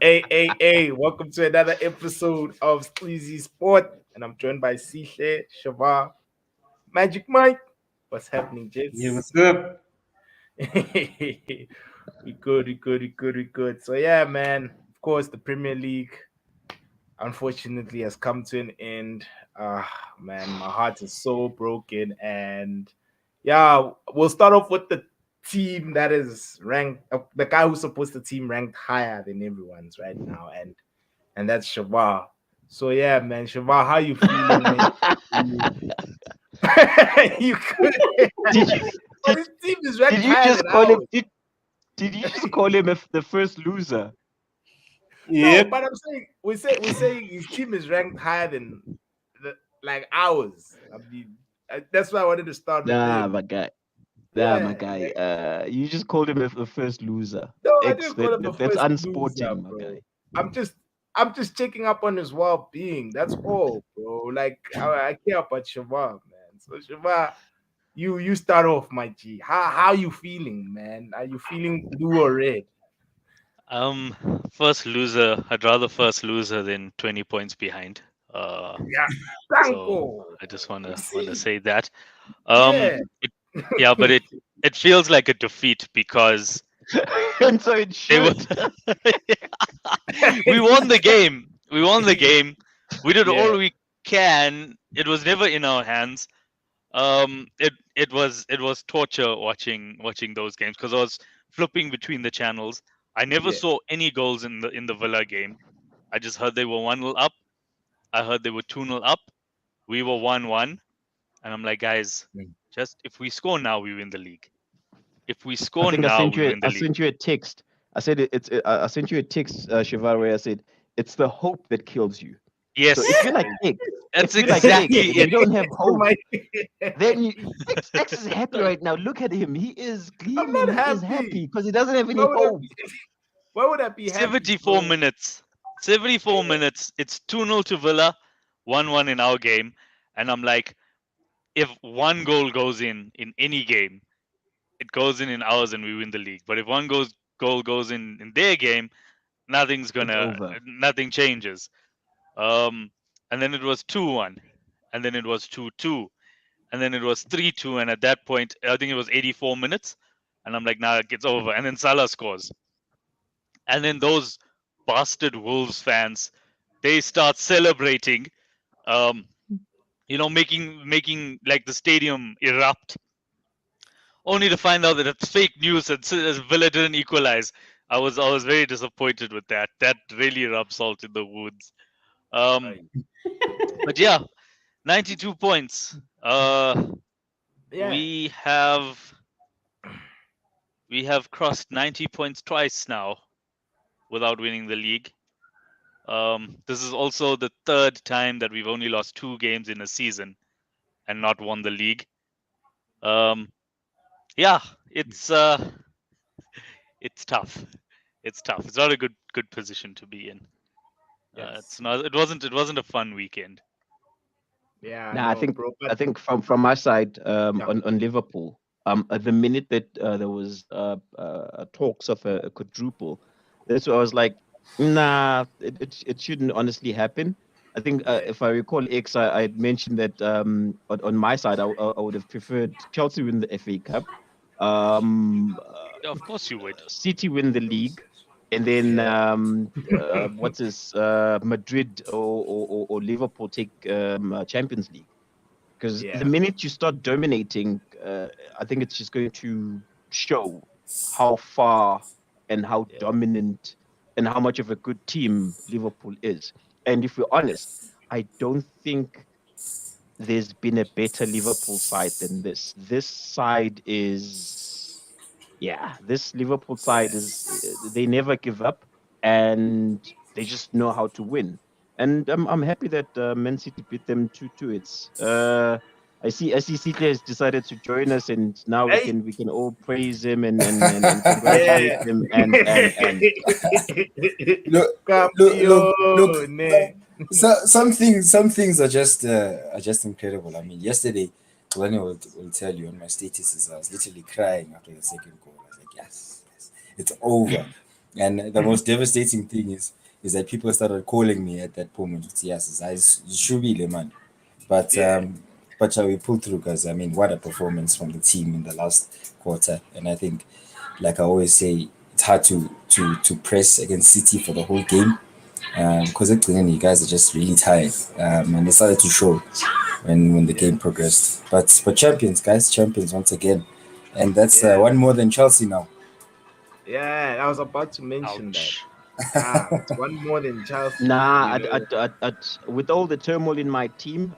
Hey, welcome to another episode of Sleazy Sport. And I'm joined by Sishe, Shava, Magic Mike. What's happening, Yeah, Jits? what's up? we good. So yeah, man. Of course, the Premier League unfortunately has come to an end. Man, my heart is so broken. And yeah, we'll start off with the team that is ranked, the guy who's supposed to team ranked higher than everyone's right now, and that's Shavar. So yeah, man, Shavar, how you feeling, man? You, you could, Did you but did, his team is ranked did you higher just than call him ours. did you just call him the first loser? No, Yep. but I'm saying we say his team is ranked higher than like ours. I mean, that's why I wanted to start with Nah, him. my guy. Nah, my Yeah, guy. You just called him the first loser. no, I X. didn't call him the That's first loser, unsporting, my bro. guy. I'm just I'm just checking up on his well-being. That's all, bro. Like I care about Shiva, man. So Shiva, you start off, my G. How you feeling, man? Are you feeling blue or red? Um, First loser. I'd rather first loser than 20 points behind. Uh, Yeah, so Tanko. I just You wanna see? say that. Yeah. It, yeah, but it feels like a defeat because And so it they were. should. We won the game. We won the game. We did Yeah. all we can. It was never in our hands. It was torture watching those games because I was flipping between the channels. I never Yeah. saw any goals in the Villa game. I just heard they were 1-0 up. I heard they were 2-0 up. We were 1-1, and I'm like, guys, just if we score now, we win the league. If we I score think now, we win I the league. sent you a text. I said I sent you a text, Shivar, where I said it's the hope that kills you. So if Yes, you're like X, that's if you're like X exactly and you it. don't have Oh hope, my then X is happy right now. Look at him. He is I'm gleaming. not He is happy. happy because he doesn't have Why any would I hope. be why would I be happy, 74 bro? minutes. 74 minutes. It's 2-0 to Villa, 1-1 in our game, and I'm like, if one goal goes in any game, it goes in ours and we win the league. But if goal goes in their game, It's over. nothing changes. Um, and then it was 2-1, and then it was 2-2, and then it was 3-2, and at that point, I think it was 84 minutes, and I'm like, nah, it gets over. And then Salah scores, and then those bastard Wolves fans, they start celebrating, um, making like the stadium erupt, only to find out that it's fake news and Villa didn't equalize. I was very disappointed with that. That really rubbed salt in the wounds. Um, Ay, but yeah, 92 points. yeah. We have we have crossed 90 points twice now without winning the league. This is also the third time that we've only lost 2 games in a season and not won the league. Um, yeah, it's tough. It's tough. It's not a good position to be in. Yes. It's not. It wasn't a fun weekend. Yeah, I Now, know, bro. But from my side, yeah. on Liverpool, at the minute that there was talks of a quadruple, that's where I was like, nah, it shouldn't honestly happen. I think Yeah. if I recall, I had mentioned that on my side, I would have preferred Chelsea win the FA Cup, Yeah, of course you would. City win the league, and then Yeah. what's this Madrid or Liverpool take Champions League. Because the Yeah. minute you start dominating, I think it's just going to show how far and how Yeah. dominant and how much of a good team Liverpool is. And if we're honest, I don't think there's been a better Liverpool side than this. This side is, yeah, this Liverpool side is, they never give up and they just know how to win. And I'm happy that Man City beat them 2-2. I see Sitle has decided to join us, and now we Hey. can all praise him and congratulate Yeah. him and Look, look. Campione. Some things are just incredible. I mean, yesterday, Lani will tell you on my statuses, I was literally crying after the second goal. I was like, yes, it's over. And the most devastating thing is that people started calling me at that moment. Yes, I should be the man. But Yeah. shall we pull through? Because I mean, what a performance from the team in the last quarter. And I think, like I always say, it's hard to press against City for the whole game. Because actually, you guys are just really tired. And it started to show when the Yeah. game progressed. But champions, guys, champions once again. And that's Yeah. one more than Chelsea now. Yeah. I was about to mention that. Ouch. It's one more than Chelsea. Nah, You know. with all the turmoil in my team,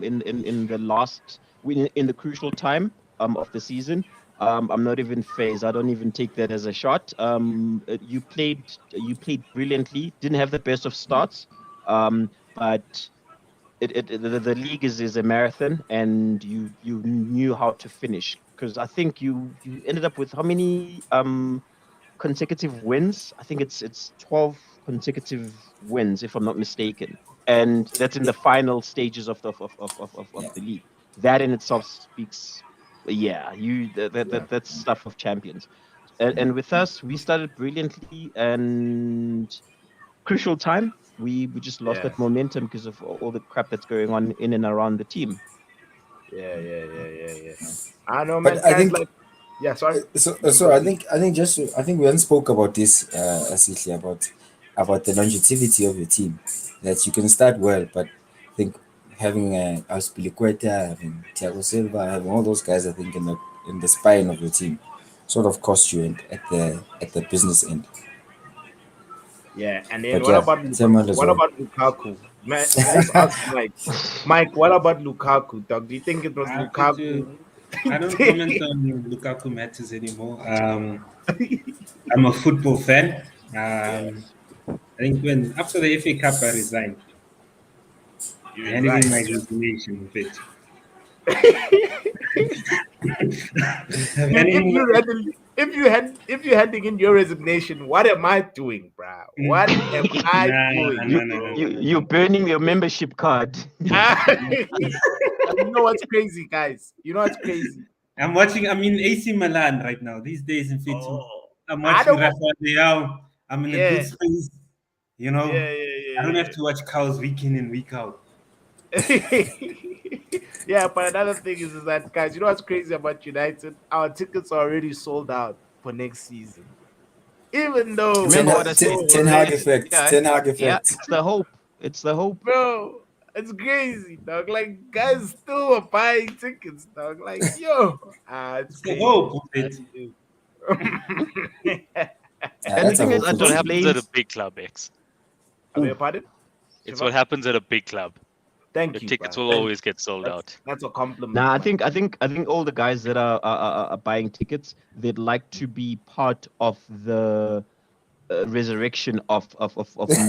in the in the crucial time of the season, I'm not even phased. I don't even take that as a shot. You played brilliantly. Didn't have the best of starts, but the league is a marathon, and you knew how to finish. Because I think you ended up with how many consecutive wins. I think it's 12 consecutive wins, if I'm not mistaken. And that's in Yeah, the final stages of yeah. the league. That in itself speaks, yeah, Yeah. that's stuff of champions. And with us, we started brilliantly, and crucial time, we just lost Yeah. that momentum because of all the crap that's going on in and around the team. Yeah. I know, man. But I Guys, think like, yeah. Sorry. You so go I ahead. think I think just I think we haven't spoke about this Asisi, about the longevity of your team. That you can start well, but I think having Aspilicueta, having Thiago Silva, having all those guys, I think in the spine of your team, sort of cost you at the business end. Yeah. And then But yeah, Samuel as What well. about Lukaku? Man, let's ask Mike. Mike, what about Lukaku, dog? Do you think it was I have to. Lukaku? I don't comment on Lukaku matters anymore. I'm a football fan. Yeah. I think when after the FA Cup, I resigned. You I handed in resigned. my resignation with it. I've Dude, handed in my, if you handing in your resignation, what am I doing, bro? What am I nah, doing, You nah, nah, nah, bro? you nah, you're burning your membership card. And you know what's crazy, guys? You know what's crazy? I'm watching. I'm in AC Milan right now. These days in Fitu, Oh, I'm I watching don't. Rafael Leao. I'm in a good Yeah, space. You yeah, know, I don't yeah, have to watch cows week in and week out. yeah. Yeah, but another thing is that, guys, you know what's crazy about United? Our tickets are already sold out for next season, even though Ten, Remember we're what I so said? ten Hag It's horrendous, effect. yeah, Ten Hag yeah. effect. It's the hope. It's the hope. bro. It's crazy, dog. Like, guys still are buying tickets, dog. Like, yo, it's It's the crazy. hope of it. And the That's a thing is, hopeful That's Arsenal what has team. happens at a played. big club, X. I beg your pardon, It's Shiva? what happens at a big club. Thank Your you, tickets bro. will Thank always get sold you. out. That's a compliment, Now, I man. think I think I think all the guys that are buying tickets, they'd like to be part of the resurrection of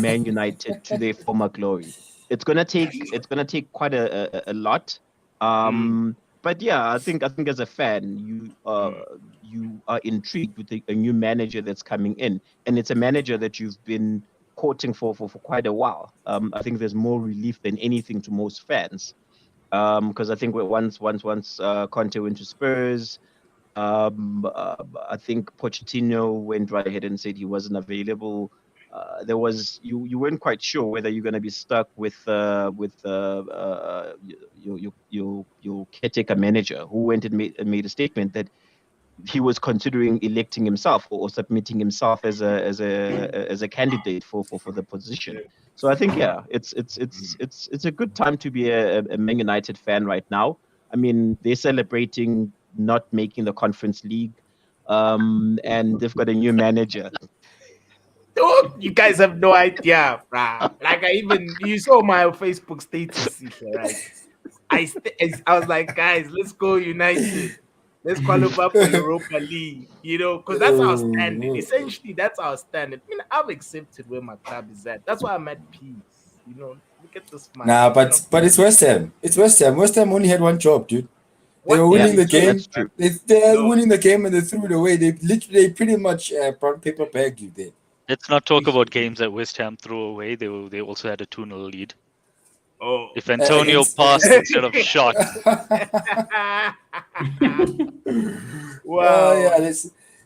Man United to their former glory. It's gonna take quite a lot. Mm, But yeah, I think as a fan, mm. you are intrigued with a new manager that's coming in, and it's a manager that you've been courting for quite a while. I think there's more relief than anything to most fans. Because I think once Conte went to Spurs, I think Pochettino went right ahead and said he wasn't available. There was you weren't quite sure whether you're going to be stuck with your caretaker manager who went and made a statement that he was considering electing himself or submitting himself as a candidate for the position. So I think yeah, it's a good time to be a Man United fan right now. I mean, they're celebrating not making the Conference League, and they've got a new manager. Oh, you guys have no idea, bruh. Like, you saw my Facebook status, Sisha, right? I was like, guys, let's go United. Let's qualify for Europa League, because that's our standard. Oh, Essentially, that's our standard. I mean, I've accepted where my club is at. That's why I'm at peace. Look at this nah, man. but it's West Ham. It's West Ham. West Ham only had one job, dude. They What were did Yeah, winning they the do? game. that's true. They are No, winning the game and they threw it away. They pretty much brown paper bagged you there. Let's not talk about games that West Ham threw away. They also had a 2-0 lead. oh. If Antonio passed Against. instead of shot, Oh Wow.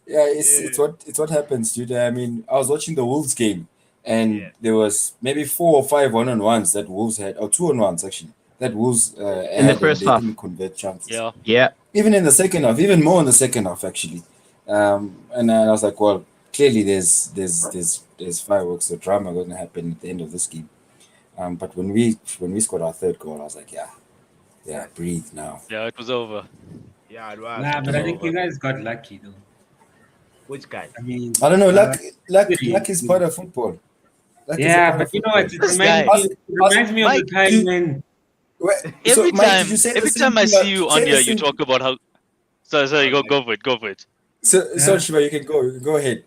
yeah, Yeah, Yeah. it's what happens, dude. I mean, I was watching the Wolves game, Yeah. and there was maybe 4 or 5 1-on-ones that Wolves had, or 2-on-ones actually that Wolves In the had, and first they half. didn't convert chances. Yeah. Yeah. Even in the second half, even more in the second half actually. And I was like, well, clearly there's fireworks or drama going to happen at the end of this game. But when we scored our third goal, I was like, yeah, breathe now. Yeah, it was over. Yeah, it was. Nah, It but was I think over. you guys got lucky though. Which guys? I mean, I don't know. City, Luck is part of football. Luck is a yeah, part but of you know football. what? It This reminds guy, me. Us, It us, reminds me of the Mike. time when. So, Every Mike, did you time, say the every same time I thing? see you on Say the here, you same. talk about how. Sorry, Oh, go like, go for it. Go for it. So Yeah. Shiva, you can go ahead.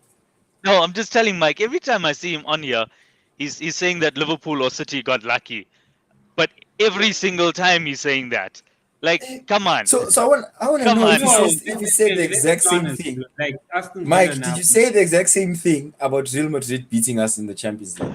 No, I'm just telling Mike. Every time I see him on here, he's saying that Liverpool or City got lucky, but every single time he's saying that. Like, come on, So I want to come know if on he No, now. says if he said the let's be exact same honest. thing. Like Aston Villa Mike, did now. you say the exact same thing about Real Madrid beating us in the Champions League?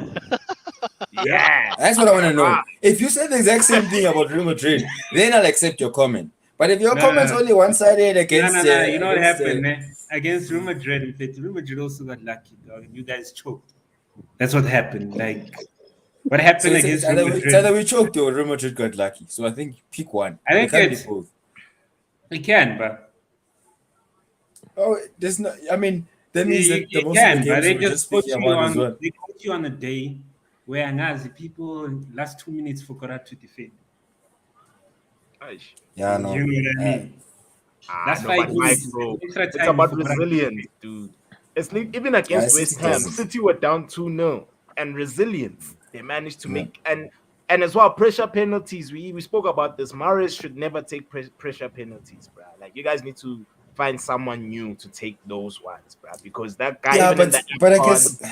yes. That's what I want to Ah, know. If you said the exact same thing about Real Madrid, then I'll accept your comment. But if your No, comment's only one-sided no, against no, no. You know what against happened against Real Madrid? In fact, Real Madrid also got lucky, dog, and you guys choked. That's what happened. Like what so happened it's against Real it's Madrid? either we choked or Real Madrid got lucky. So I think pick one. I It think can't be it's both. it can, but Oh, there's no. I mean, that means that the it most of the can, but games they we were just just put speaking you about as on. well. They put you on a day where Nazi people in last 2 minutes forgot how to defend. Aish. Yeah, You no. know what I mean? Last No, five but Mike, minutes, bro, extra it's time, you about forgot how to resilience, defend. dude. It's like even against City West Ham, doesn't. City were down 2-0, and resilience. They managed to Yeah. make and as well pressure penalties. We spoke about this. Mares should never take pressure penalties, bro. Like you guys need to find someone new to take those ones, bro. Because that guy, Yeah, even in the but I AFCON, guess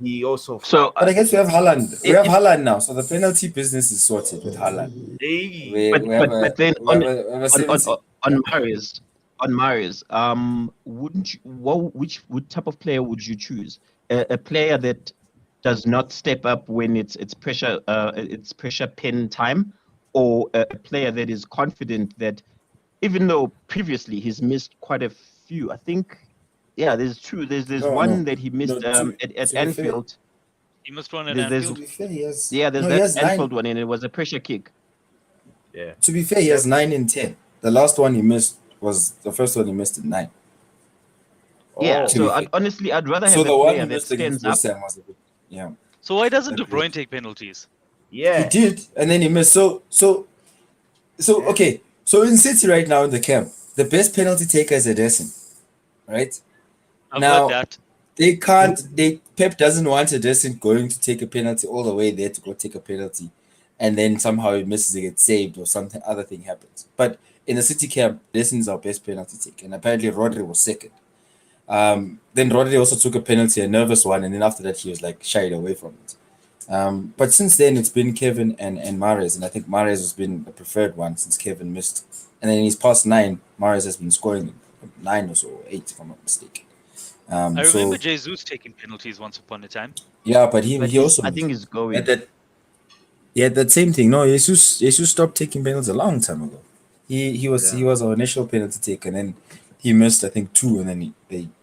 he also So flopped. but I guess we have Haaland. We have if Haaland now, so the penalty business is sorted with Haaland. Hey, We have a but then we have a, we have a on on 70. on Marius, wouldn't you, which type of player would you choose? A player that does not step up when it's pressure pin time, or a player that is confident that even though previously he's missed quite a few, I think, yeah, there's two. There's No, one no, that he no. missed at To be fair, Anfield. He must run at There's to Anfield. be fair, he has yeah, there's no. He that has Anfield nine. one, and it was a pressure kick. yeah. To be fair, he has Yes. 9 in 10. The last one he missed was the first one he missed at 9. Yeah, To Oh, be so fair, I'd rather so have a the one player he that missed against stands up. West Ham was a bit, yeah, So why doesn't that De Bruyne weird. take penalties? He yeah. did, and then he missed. So Yeah. okay. So in City right now in the camp, the best penalty taker is Ederson, right? I've heard Now that. they can't. They Pep doesn't want Ederson going to take a penalty all the way there to go take a penalty, and then somehow he misses, it gets saved, or something other thing happens. But in the City camp, Ederson is our best penalty taker, and apparently Rodri was second. Then Rodri also took a penalty, a nervous one, and then after that he was like shied away from it. But since then it's been Kevin and Mahrez, and I think Mahrez has been the preferred one since Kevin missed. And then in his past 9, Mahrez has been scoring 9 or so, or 8 if I'm not mistaken. I remember So Jesus taking penalties once upon a time. yeah, but he But he also I missed. think he's Yeah, going. that same thing. No, Jesus stopped taking penalties a long time ago. He Yeah. was our initial penalty taker, and then he missed I think 2, and then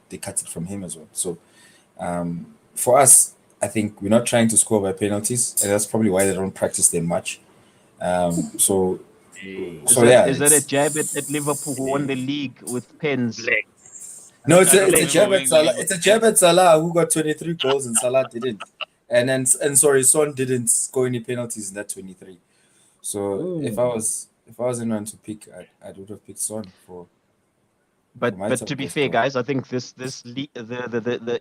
they cut it from him as well. So for us, I think we're not trying to score by penalties, and that's probably why they don't practice them much. So Hey. Is so that yeah, is that a it's jab at Liverpool who won the league with pens? Flex. no, That's it's I a don't it's a flex. remember jab at winning the Salah. league with It's a jab pens. at Salah who got 23 goals and Salah didn't, and sorry, Son didn't score any penalties in that 23. So if I was anyone to pick, I would have picked Son for my But to top be goal fair, scorer. guys, I think the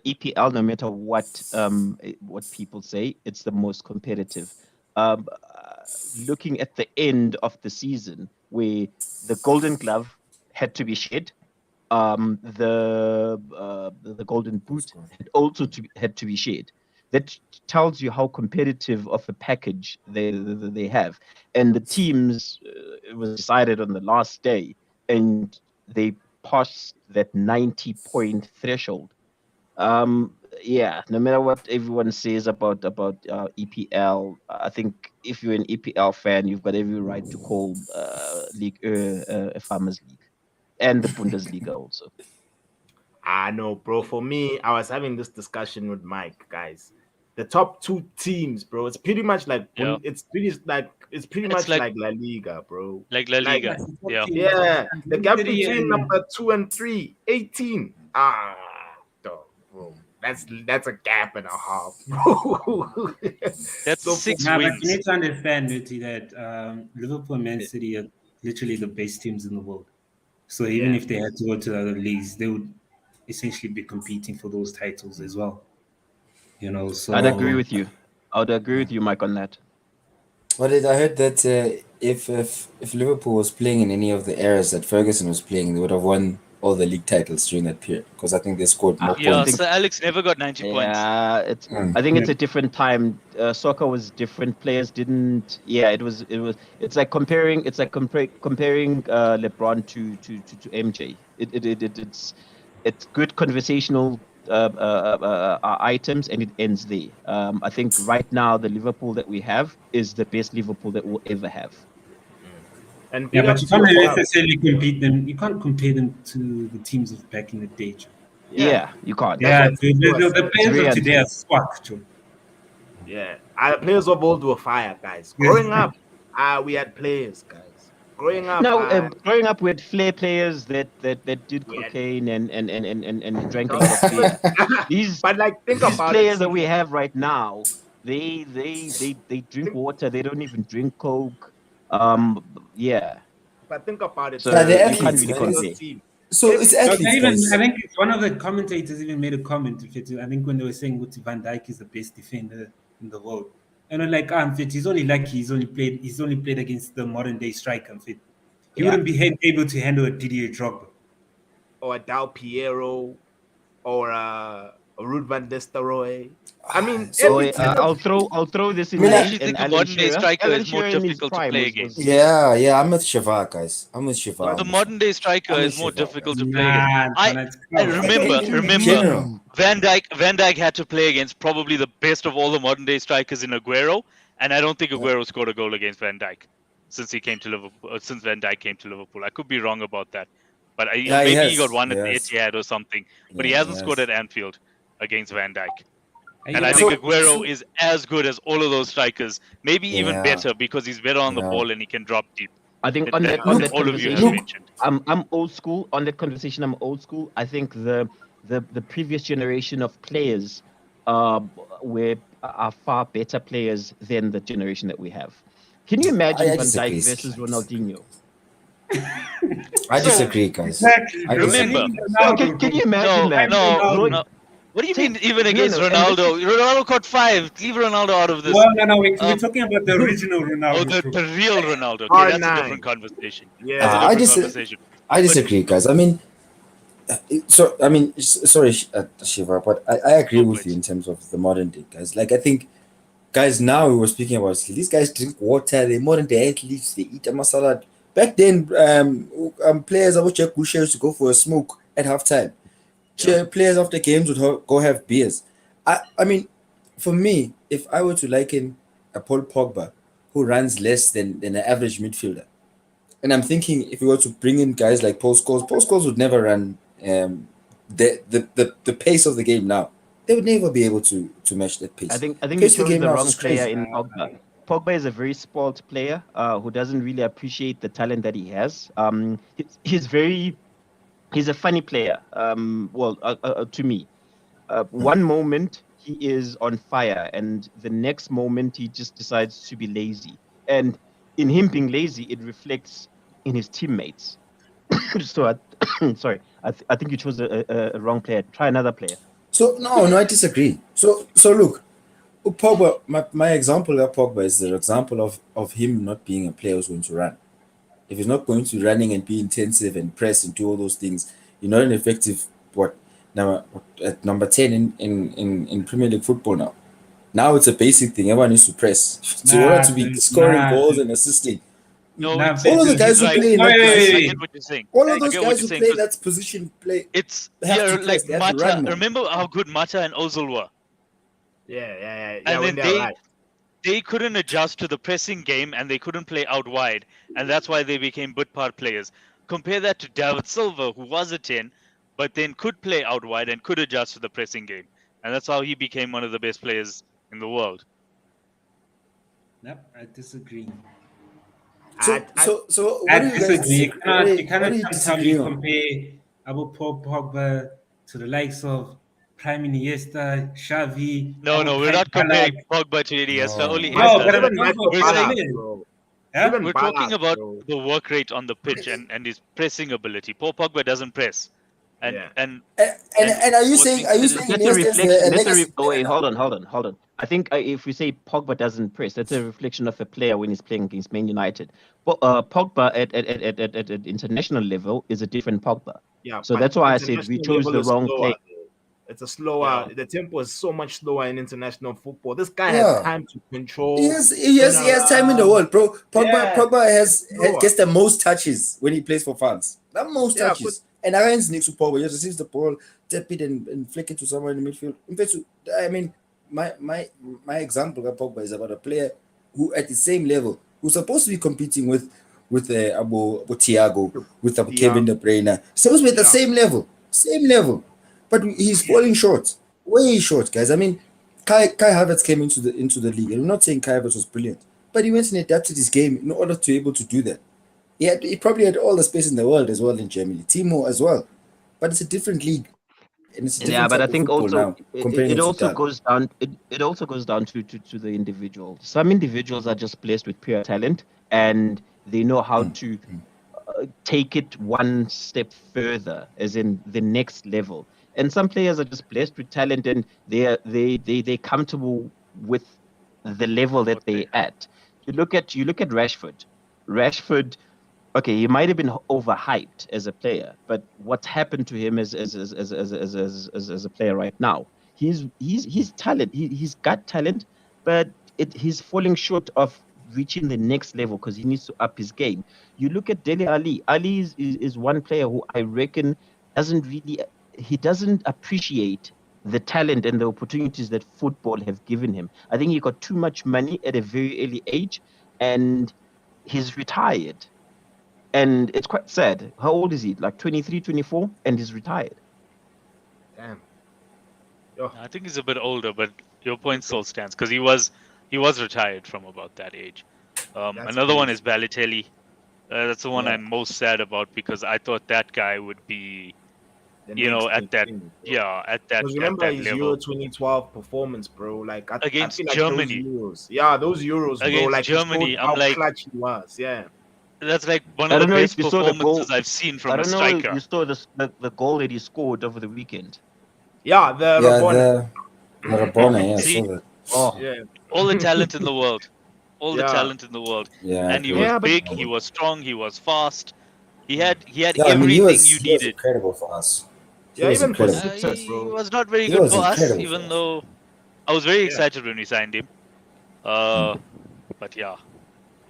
EPL, no matter what people say, it's the most competitive. Um, Looking at the end of the season, where the Golden Glove had to be shed, the Golden Goal Boot scorer. had to be shared. That tells you how competitive of a package they have. And the teams, it was decided on the last day, and they passed that 90-point threshold. Yeah, no matter what everyone says about EPL, I think if you're an EPL fan, you've got every right to call League a farmers league, and the Bundesliga also. I know, bro. For me, I was having this discussion with Mike, guys. The top two teams, bro. It's pretty much like Yeah. it's pretty It's much like like La Liga, bro. La Like Liga. That's the top Yeah. team. yeah, the Man gap City between and number 2 and 3, 18. Dog, bro. That's a gap and a half, bro. That's So for 6 nah, but you wins. need to understand, Nuti, that Liverpool and Man City are literally the best teams in the world. So even yeah, if they had to go to the other leagues, they would essentially be competing for those titles as well. You know, I'd agree so with you. I'd agree with you, Mike, on that. Well, I heard that if Liverpool was playing in any of the eras that Ferguson was playing, they would have won all the league titles during that period because I think they scored more I Yeah, points. think Sir Alex never got 90 points. yeah, it's. Mm. I think it's yeah, a different time. Soccer was different. Players didn't. Yeah, it was. It was. It's like comparing. It's like comparing LeBron to MJ. It's good conversational items, and it ends there. I think right now the Liverpool that we have is the best Liverpool that we'll ever have. and yeah, big but up you to can't your club. necessarily compete them. You can't compare them to the teams of back in the day, Joe. Yeah, Yeah, you can't. that's Yeah, what dude, Tito was the saying. It's players of very today unfair. are swag, Joe. Yeah, players of old were fire, guys. Yeah. Growing up, we had players, guys. Growing up, Now, growing up with flair players that did we had cocaine and drank a trust lot of me, but beer. These but like think these about it. players that See, we have right now, they drink think, water. They don't even drink coke. Yeah. but think about it. Yeah, See, So they're you every can't athletes, really man. single compare. team, So it's every No, single athletes, they even, I guys. think one of the commentators even made a comment with it. I think when they were saying Guti Van Dijk is the best defender in the world. And I'm like, fit. He's only lucky he's only played against the modern day striker, fit. He Yeah. wouldn't be able to handle a Didier Drogba. or a Del Piero or a Ruud van Nistelrooy. I mean, So Oh, every single I'll throw this I in mean, I there. actually And think a Alan modern day Shearer, striker Alan is more Shearer in his difficult to prime play was against. yeah, I'm with Shiva, guys. I'm with Shiva but on The this one. modern day striker I'm with is more Shiva, difficult guys. to play against. Nah, I no, it's I close. remember In remember general. Van Dijk had to play against probably the best of all the modern day strikers in Aguero, and I don't think Yeah, Aguero scored a goal against Van Dijk since he came to Liverpool. Since Van Dijk came to Liverpool, I could be wrong about that, but yeah, he maybe he got has. one He at the has. Etihad or something. But he Yeah, he hasn't scored has. at Anfield against Van Dijk. And You I know, yeah, think but Aguero is as good as all of those strikers, maybe even Yeah, better because he's better on the yeah. ball and he can drop deep. I think That on Look, that all of you have conversation, look. mentioned. I'm old school. On that conversation, I'm old school. I think the previous generation of players uh were are far better players than the generation that we have. Can you imagine I Van Dijk disagree. versus I disagree. Ronaldinho? I So disagree, guys. exactly, I bro. And disagree. remember, even No, Ronaldo, can bro. you imagine no, that? I'm no, Ro- no. Ronaldo. What do you mean take even no against no, and this Ronaldo? is Ronaldo caught 5. Leave Ronaldo out of this. No, no, no. We're Um, talking about the original oh, Ronaldo, the, bro. the real Ronaldo. Okay, that's a different R9. conversation. That's a Yeah, I different dis conversation. I But disagree, guys. I mean, so I mean, sorry, Shiva, but I agree no, with you please. in terms of the modern day guys. Like I think guys now we were speaking about these guys drink water. They modern day athletes. They eat a salad. Back then, players I would check used to go for a smoke at halftime. yeah. Players after games would go have beers. I mean, for me, if I were to liken a Paul Pogba who runs less than an average midfielder, and I'm thinking if we were to bring in guys like Paul Scholes would never run the pace of the game now. They would never be able to match that pace. I The think you pace of the chose game the now is wrong just player crazy. in Pogba. Pogba is a very spoilt player who doesn't really appreciate the talent that he has. He's a funny player. To me, one moment he is on fire, and the next moment he just decides to be lazy. And in him being lazy, it reflects in his teammates. So, sorry, I think you chose a wrong player. Try another player. So no, I disagree. So look, Pogba, my example of Pogba is the example of him not being a player who's going to run. If he's not going to running and be intensive and press and do all those things, you're not an effective what at number 10 in Premier League football now. Now it's a basic thing. Everyone needs to press. So in order Nah, to be dude, scoring nah, goals dude, and assisting, No, nah, all fit, of the dude. guys he's who right. play in No, that I get position, what you're saying. all of I those get what guys you're who saying play in because that position play it's have to like press. They have to run Mata. more. Remember how good Mata and Ozil were, Yeah. and When then they they arrive, they couldn't adjust to the pressing game and they couldn't play out wide, and that's why they became good part players. Compare that to David Silva, who was a 10, but then could play out wide and could adjust to the pressing game. And that's how he became one of the best players in the world. Nope, I disagree. So I what do you guys disagree. disagree? You What cannot do you tell me disagree on? compare Abu Pogba to the likes of Prime Iniesta, Xavi, No, Abu no, we're Kai not comparing Ballack. Pogba to Iniesta. No, Only no. No, Iniesta. but Even that's Michael what We're I'm saying Ballack, saying. bro. Huh? Even we're Ballack, talking about bro. the work rate on the pitch and his pressing ability. Paul Pogba doesn't press, and Yeah. and And and are you what saying makes it That's a Iniesta is reflection. a That's legacy oh player wait, now? hold on. I think if we say Pogba doesn't press, that's a reflection of a player when he's playing against Man United. But Pogba at international level is a different Pogba. Yeah, So but that's why I said we international chose level the is wrong slower. player. Though. It's a slower. yeah. The tempo is so much slower in international football. This guy has Yeah. time to control, He turn has time in the around. world, bro. Yeah, Pogba slower. gets the most touches when he plays for France. The most Yeah, but touches. And against Nick Pogba, he just receives the ball, tap it and flick it to someone in the midfield. In fact, I mean, my example of Pogba is about a player who at the same level, who's supposed to be competing with Abu Thiago, with Abu yeah, Kevin De Bruyne. Supposed to be at the yeah, same level. Same level. But he's falling short. Way short, guys. I mean, Kai Havertz came into the league, and I'm not saying Kai Havertz was brilliant, but he went and adapted his game in order to be able to do that. He probably had all the space in the world as well in Germany, Timo as well, but it's a different league and it's a different Yeah, but type I of think football also now comparing it it to also that. goes down it also goes down to the individual. Some individuals are just blessed with pure talent and they know how Mm, to mm, take it one step further, as in the next level. And some players are just blessed with talent and they're comfortable with the level that What they're they have. at. You look at Rashford. Rashford, okay, he might have been overhyped as a player, but what's happened to him as a player right now? He's talent. He's got talent, but he's falling short of reaching the next level because he needs to up his game. You look at Dele Ali. Ali is one player who I reckon doesn't really he doesn't appreciate the talent and the opportunities that football have given him. I think he got too much money at a very early age, and he's retired. And it's quite sad. How old is he? Like 23, 24, and he's retired. damn. Yo, I think he's a bit older, but your point still stands because he was retired from about that age. that's Another one crazy. is Balotelli. That's the one yeah. I'm most sad about because I thought that guy would be, The next at big that thing, bro. yeah, at that Because at remember that his Euro level 2012 performance, bro. Like I against feel like those Germany. Euros. Yeah, those Euros, bro. Against Like he showed Germany, I'm how like, clutch he was. Yeah. that's like one I of the don't know if best you saw the performances goal. I've seen I from a don't know if striker. you saw the goal that he scored over the weekend. Yeah, the Yeah, Rabona. the Rabona, yeah, I See, saw that. Oh, Yeah. all the talent in the world, all the Yeah. talent in the world, Yeah, I and he agree. was yeah, but big, he was strong, he was fast. He Mm. had he had Yeah, I mean everything you he was needed. incredible for us. He Yeah, was even for incredible. City, He bro. was not very He good was for us, incredible for even us. though I was very Yeah. excited when we signed him. Mm. But yeah,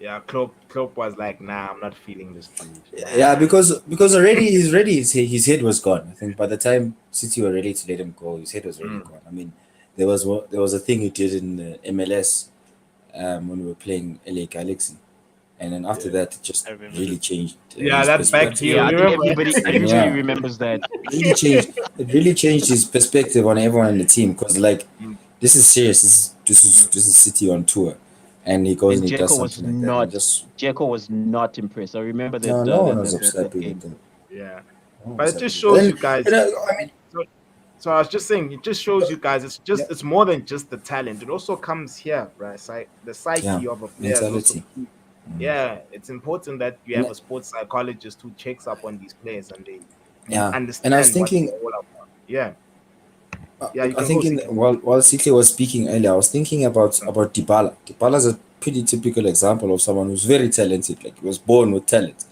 Yeah, Klopp was like, nah, I'm not feeling this dude. Yeah, Nah. because already his head was gone. I think by the time City were ready to let him go, his head was already Mm. gone. I mean, there was a thing he did in the MLS when we were playing LA Galaxy, and then after Yeah. that, it just I remember really this. changed Yeah, his that back perspective. heel. yeah, I You think remember? everybody Yeah, remembers that. really changed. It really changed his perspective on everyone in the team because like Mm, this is serious. mm. This is City on tour, and he goes And and he does something like that, and just Jeko was not impressed. I remember no, that no one was that happy with game. that. Yeah. No one But was it just happy with that. shows And you guys. you know, I mean, So, so I was just saying, it just shows you guys. yeah, It's more than just the talent. It also comes here, right? The yeah, psyche of a player is also mentality. key. Yeah, it's important that you And have a sports psychologist who checks up on these players and they yeah, and I was understand what thinking, they're all about. Yeah, yeah, you I can go think see. while CK was speaking earlier, I was thinking about Dybala. Dybala is a pretty typical example of someone who's very talented. Like he was born with talent,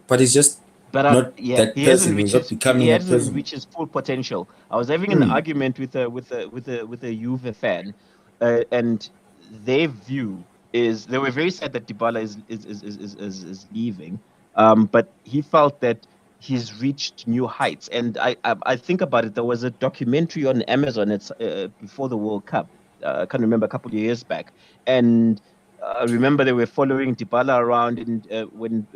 but he's just But not yeah, that person. He's not he becoming a hasn't person. reached his full potential. I was having an Hmm. argument with a Juve fan, and their view is they were very sad that Dybala is leaving. But he felt that he's reached new heights, and I think about it. There was a documentary on Amazon. It's before the World Cup. I can't remember, a couple of years back, and Remember, they were following Dybala around when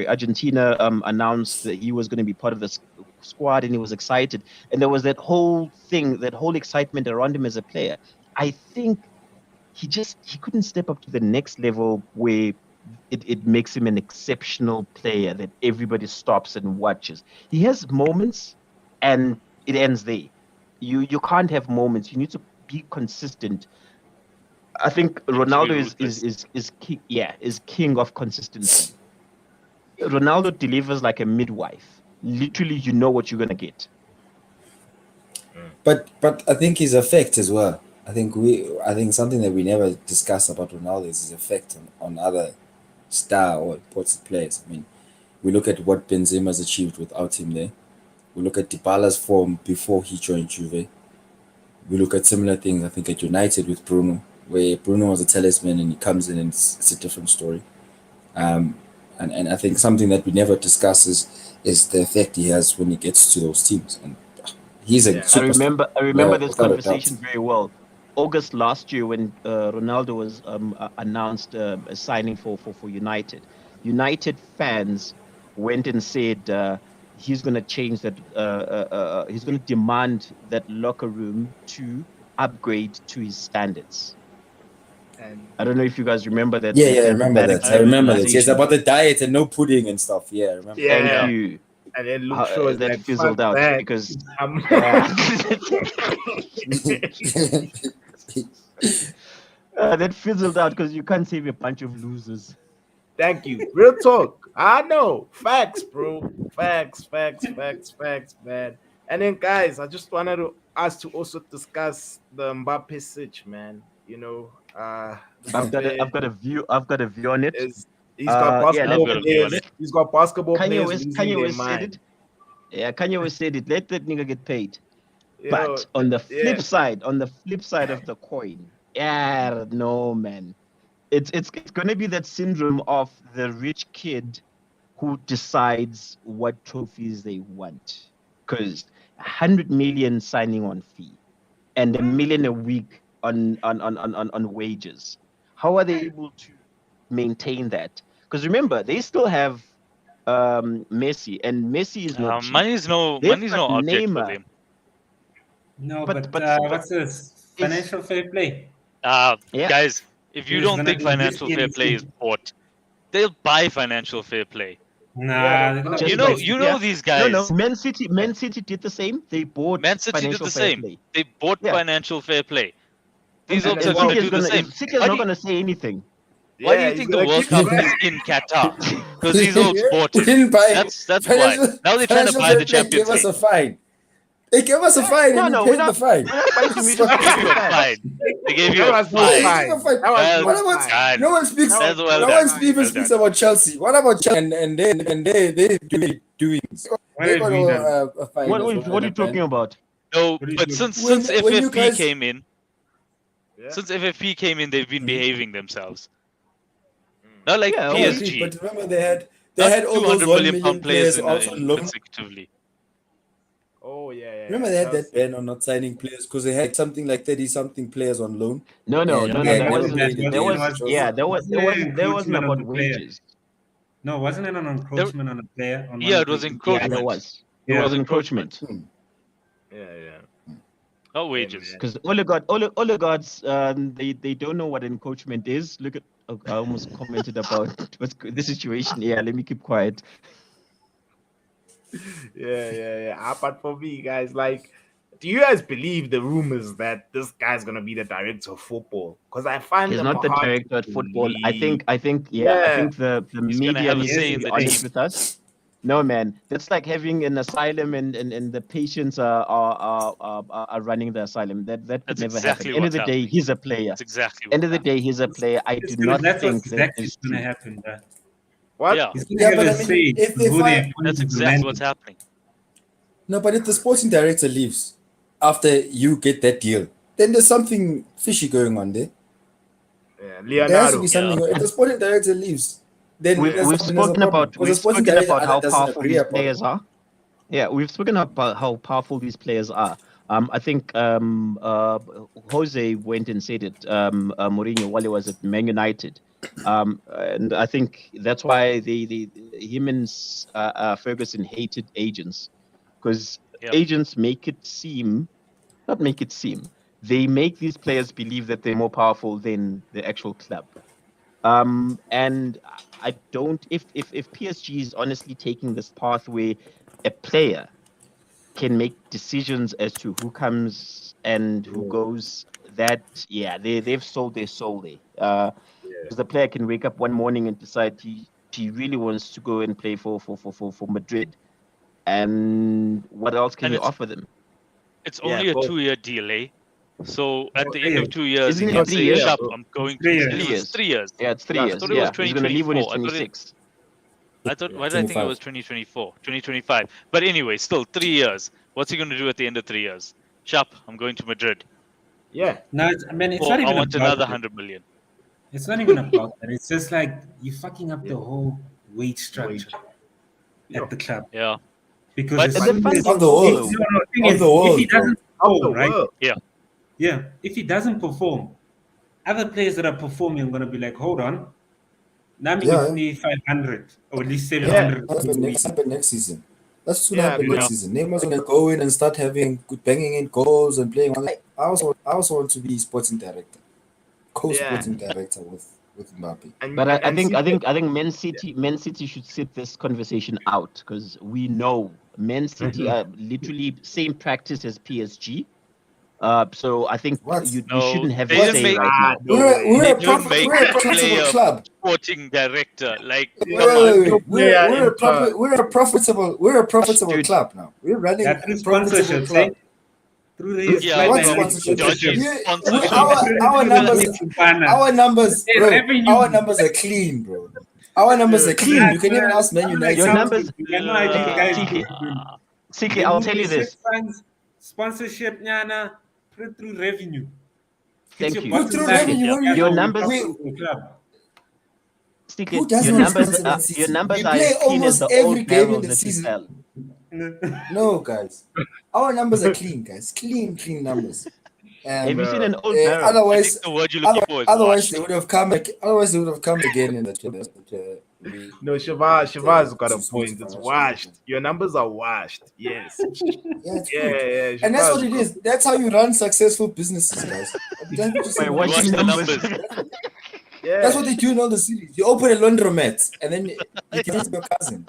Argentina announced that he was going to be part of the squad, and he was excited. And there was that whole thing, that whole excitement around him as a player. I think he couldn't step up to the next level where it makes him an exceptional player that everybody stops and watches. He has moments, and it ends there. You can't have moments. You need to be consistent. I think Ronaldo is king, is king of consistency. Ronaldo delivers like a midwife. Literally, you know what you're gonna get. But I think his effect as well. I think something that we never discuss about Ronaldo is his effect on other star or important players. I mean, we look at what Benzema's achieved without him there. We look at Dybala's form before he joined Juve. We look at similar things, I think, at United with Bruno, where Bruno was a talisman and he comes in and it's a different story. And I think something that we never discuss is the effect he has when he gets to those teams. And he's a superstar. I remember Yeah, this without a conversation doubt. very well. August last year, when Ronaldo was announced signing for United, United fans went and said he's going to change that. He's going to demand that locker room to upgrade to his standards. And I don't know if you guys remember that. Yeah, I remember that. I remember that. Yes, conversation. about the diet and no pudding and stuff. Yeah, I remember. yeah, Thank you. and then Luke Shaw is That like, fizzled fuck out that. because I'm- that fizzled out because you can't save a bunch of losers. Thank you. Real talk. I know. Facts, bro. Facts, man. And then, guys, I just wanted us to also discuss the Mbappe sitch, man. You know, I've got a view on it. He's got basketball let's- players. He's got basketball Kanye players West, losing Kanye their West said mind. it. Yeah, Kanye West said it. Let that nigga get paid. You But know, on the flip yeah. side, of the coin, no man, it's gonna be that syndrome of the rich kid who decides what trophies they want. Because 100 million signing on fee and $1 million a week on wages. How are they able to maintain that? Because remember, they still have Messi, and Messi is not cheap. money's no They've object got for Neymar. them. No, But what's this? Financial fair play. Yeah. Guys, if you Who's don't gonna think do this financial year fair this play year? is bought, they'll buy financial fair play. Nah, they're gonna Just do like- this. You know these guys. No, Man City did the same. They bought Man City did financial the fair same. play. They bought Yeah. financial fair play. These And oaks are then going to City do the same. City is Why not do you- going to say anything. Why do you he's think the gonna World keep Cup it. is in Qatar? Because these oaks bought We it. didn't buy That's why. Now they're trying to financial buy fair the play Champions gave us League. a fine. They gave us a fine and No, we we're paid the not. fine. We're not fighting. We just They gave you a fine. They gave you That a was no fine. fine. Gave a fine. That was Well no What about fine. no one speaks? That That's was well no done. one even Well speaks done. about Chelsea. What about Chelsea? And they doing. What They have got we done? a fine. What as are you well, talking about? No, What are you but doing? since When you FFP guys- came in, Yeah. since FFP came in, they've been Mhm. behaving themselves. Not like Yeah, Yeah, PSG. but remember they had Not all those 200 1 million million pound players players out on loan. consecutively. Oh yeah. Remember they had Chelsea. that ban on not signing players because they had something like 30-something players on loan. No. And That they Yeah, wasn't. never played There again, was. which was- Yeah, there Wasn't wasn't encroachment about on the player? wages. No, wasn't it an encroachment on a player? On Yeah, one it was player? Yeah, encroachment. there was. Yeah. It was encroachment. Yeah. Not wages. man. Because oligarchs, they don't know what encroachment is. Look at. Oh, I almost commented about the situation. Yeah, let me keep quiet. Yeah. But for me, guys, like, do you guys believe the rumors that this guy's gonna be the director of football? Because I find He's them not the hard to director at football. I believe. think Yeah. I think the He's gonna media have a needs say to in be the honest name. with us. No, man, that's like having an asylum and the patients are running the asylum. That could That's never exactly happen. End of what's the day, happening. he's a player. That's exactly End what's of the happening. day, he's a player. I do not That's think what's that exactly is gonna true. happen, bro. What? Yeah, He's gonna Yeah, have but a I mean, say if who I- they appoint that's as the exactly manager. what's happening. No, but if the sporting director leaves after you get that deal, then there's something fishy going on there. Yeah, There has to Leonardo. be something. If the sporting director leaves, then We've there's a spoken problem. about Because the sporting director how doesn't powerful agree these about it. players are. Yeah, we've spoken about how powerful these players are. I think Jose went and said it. Mourinho while he was at Man United, and I think that's why him and Ferguson hated agents, because Yep. agents make it seem, not make it seem, they make these players believe that they're more powerful than the actual club. And I don't, if PSG is honestly taking this path where a player can make decisions as to who comes and who goes, that yeah, they've sold their soul there. Because the player can wake up one morning and decide he really wants to go and play for Madrid. And what else can And you offer them? it's Yeah, only a bro. 2-year delay. So at No, the end 3 years. of 2 years, he Isn't can it 3 say, years? "Sharp, bro. I'm going It's 3 to." years. Three No, it's years. 3 years. Yeah, it's three That's I years. thought it Yeah, was he's gonna leave when he's 2024. 26. I thought. Yeah, Why did I think it 25. was 2024, 2025? But anyway, still 3 years. What's he going to do at the end of 3 years? Sharp, I'm going to Madrid. Yeah. No, I mean, it's Or not I even want about another it. 100 million. It's not even about that. It's just like you're fucking up Yeah. the whole wage structure Wage. at Yo. the club. Yeah. Because But as And the soon funds as On are the low if, world. though. no, no, thing On is, the if he world, bro. doesn't Of the perform, right? world. Yeah, if he doesn't perform, other players that are performing are gonna be like, hold on, now I'm Yeah, gonna need 500 or at least that's Yeah. 700 gonna a happen week. next season. That's what's gonna Yeah, happen next bro. yeah. season. Neymar's gonna go in and start having good banging in goals and playing. I also want to be sporting director, Yeah. co-sporting director with Mbappe. But I, I And think see I that. think I think Man City should sit this conversation out, because we know Man City are literally same practice as PSG. So I think What? we No, shouldn't have they a didn't say make right now. No way. they didn't make We're a that profitable player club. sporting director. Like, Yeah, come on. there's no player We're in a proper we're a profitable Dude, club now. We're running That a through profitable sponsorships, eh? club. Through these Yeah, What flight from sponsorship? dodgy sponsorship. Our through numbers, the Fufana. bro. Hey, Our revenue. numbers are clean, bro. Our numbers are dude. clean. Nah, You can even ask Man I'm like your United. accounting. numbers, I know how these okay, guys Uh, do. CK, They I'll move tell the you shit this. funds, sponsorship, nyana, put it through revenue. Hit Thank your you. Put bottom through line. revenue yeah. when Yeah, Your no, we're numbers, profitable club. CK, who doesn't want to sponsor Man your City? numbers We are play as clean as almost the every old game in barrels the that you season. sell. No, guys. Our numbers are clean, guys. Clean numbers. Have you seen No. an old barrel? I think Otherwise, the word you're looking for is otherwise they washed. would have come. Otherwise they would have come again in the No, Shiva's got a to smooth point. It's financial washed. statement. Your numbers are washed. Yes. Yeah, it's Yeah, good. yeah. And that's what Shiva's it got a is. That's how you run successful businesses, guys. I'm happy to say By that. You washing washed the numbers. numbers. That's Yeah. what they do in all the cities. You open a laundromat and then you give it to your cousin.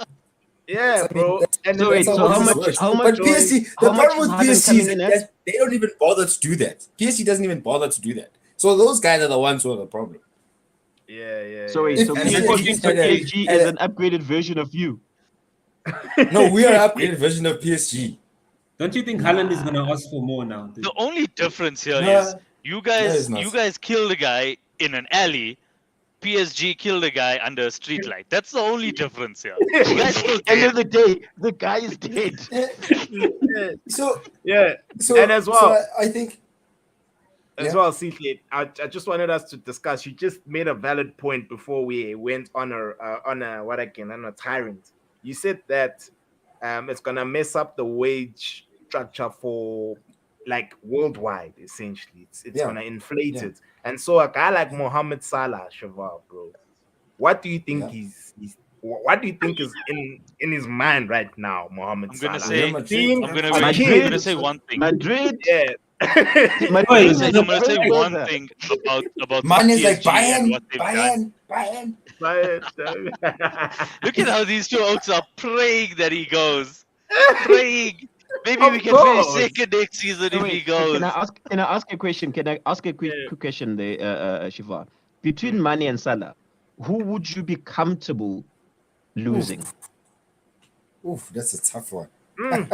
Yeah, I mean, bro. And So then that's wait, how so business works. how But much, joy. PSG, the how much problem is with Harden PSG coming is in at? that they don't even bother to do that. PSG doesn't even bother to do that. So those guys are the ones who are the problem. Yeah, yeah, So yeah. wait, If so And PSG at PSG, least so had PSG is an upgraded version of you. no, we are an upgraded version of PSG. Don't you think Haaland is gonna ask for more now? The only difference here is No, you no, it's guys not. you guys killed a guy in an alley. PSG killed a guy under a street light. That's the only difference here. You guys still End dead. of the day, the guy is dead. yeah, So, yeah. so, And as so well, I think, as yeah. well, CK, I just wanted us to discuss. You just made a valid point before we went on a what again on a tyrant. You said that it's gonna mess up the wage structure for like worldwide. Essentially, it's Yeah, gonna inflate yeah, it. And so a guy like Mohamed Salah, Shavar, bro, what do you think yeah. what do you think is in his mind right now, Mohamed I'm gonna Salah? Real say Madrid. Being I'm gonna a wait. I'm king, gonna Madrid, say one thing. Madrid, yeah. Madrid Oi, is I'm a gonna say great one weather. thing about this Mine is like PSG and what they've done. Bayern. But, Look at how these two oaks are praying that he goes. Praying. Maybe we of can finish course. second next season So if he wait, can I goes. ask? Can I ask a question? Can I ask a quick Yeah. question there, Shiva? Between Mane and Salah, who would you be comfortable losing? Oof, that's a tough one. Mm,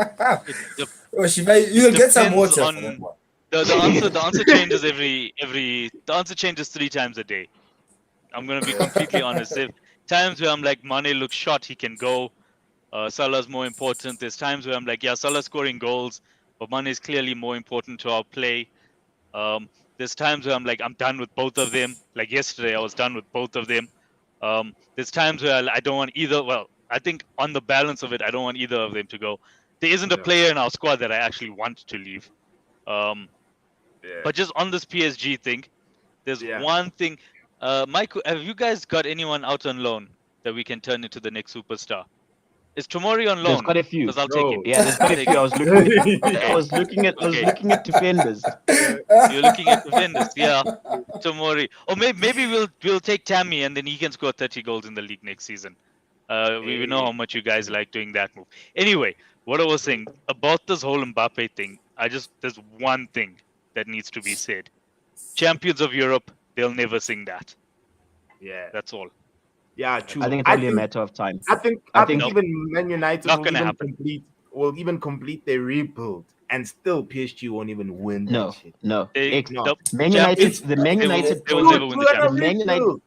It, de- Oh, Shiva, it you'll get some depends water for that on one. the answer changes the answer changes 3 times a day. I'm gonna be completely honest. If times where I'm like Mane looks shot, he can go. Salah's more important. There's times where I'm like, yeah, Salah's scoring goals, but Mane is clearly more important to our play. There's times where I'm like, I'm done with both of them. Like yesterday, I was done with both of them. There's times where I don't want either. Well, I think on the balance of it, I don't want either of them to go. There isn't a Yeah. player in our squad that I actually want to leave. But just on this PSG thing, there's Yeah. one thing. Mike, have you guys got anyone out on loan that we can turn into the next superstar? Is Tomori on There's loan? quite a few. Because I'll take him. No. Yeah, there's quite I'll a take few. him. I was looking at Okay. I was looking at defenders. You're looking at defenders, yeah. Tomori, or maybe we'll take Tammy and then he can score 30 goals in the league next season. We know how much you guys like doing that move. Anyway, what I was saying about this whole Mbappe thing, there's one thing that needs to be said. Champions of Europe, they'll never sing that. Yeah. That's all. Yeah, true. I think it's only a matter of time. I think think- even Man United Not will gonna even happen. complete their rebuild, and still PSG won't even win No, that shit. no. They- No. the Man United, champions, the Man they will- United they will project- never win the Dude, Champions the Man United. rebuild.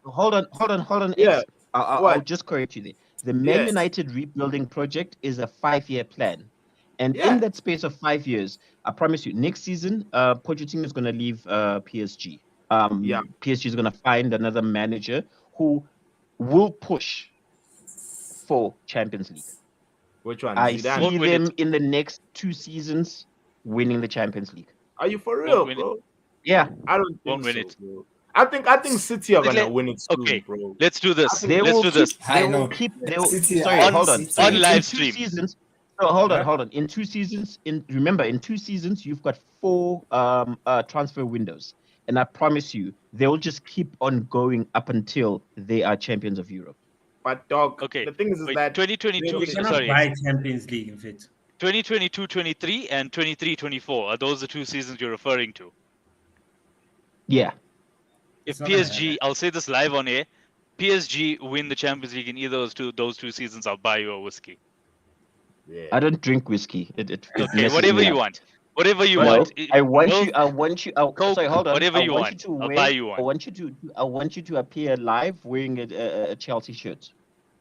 Hold on. Yeah. X. I'll What? just correct you there. The Man Yeah. United rebuilding project is a 5-year plan, and Yeah. in that space of 5 years, I promise you, next season, Pochettino is going to leave PSG. Yeah. PSG is going to find another manager who will push for Champions League. Which one? I Zidane? Won't see win them it. in the next 2 seasons winning the Champions League. Are you for real, win it. bro? Yeah, I don't Won't think win so, it. bro. I think City are gonna Let- win it soon, okay. bro. Let's do this. they Let's will do this. keep. They I will know. keep. They will, City, sorry, I hold know on. City. On In live 2 stream. seasons. No, hold on. In 2 seasons, remember, in 2 seasons, you've got 4 transfer windows, and I promise you, they will just keep on going up until they are champions of Europe. But dog, Okay. the thing is Wait, that 2022, You they- cannot sorry, buy Champions League, in fact. 2022-23 and 23-24. Are those the 2 seasons you're referring to? Yeah, If It's not gonna PSG, happen. I'll say this live on air, PSG win the Champions League in either of those two seasons, I'll buy you a whiskey. yeah. I don't drink whiskey. It Okay, messes whatever me you up. want. Whatever you No, want. I want Milk, you. Coke, Sorry, hold on. whatever I you want want, you to I'll wear. buy you one. I want you to appear live wearing a Chelsea shirt.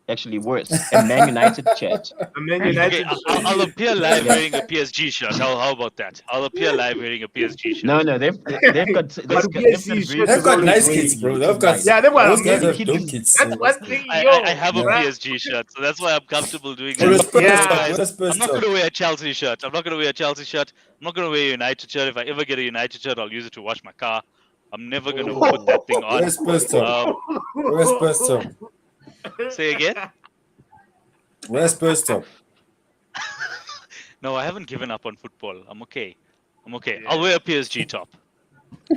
Actually, worse, a Man United shirt. A Man Okay, United. I'll appear live Yeah. wearing a PSG shirt. How about that? I'll appear live wearing a PSG shirt. No, they've got PSG shirt They've is got only nice great. kids, bro. They've got Yeah, they've got those guys amazing have dope kids. kids. That's So one thing, I yo. have a Yeah. PSG shirt, so that's why I'm comfortable doing We're a that. Spurs Yeah. talk, we're a Spurs I'm not talk. going to wear a Chelsea shirt. I'm not going to wear a Chelsea shirt. I'm not going to wear a United shirt. If I ever get a United shirt, I'll use it to wash my car. I'm never going to put that thing We're on. a Spurs talk. We're a Spurs talk. Say again? We're a Spurs talk. No, I haven't given up on football. I'm okay. Yeah. I'll wear a PSG top.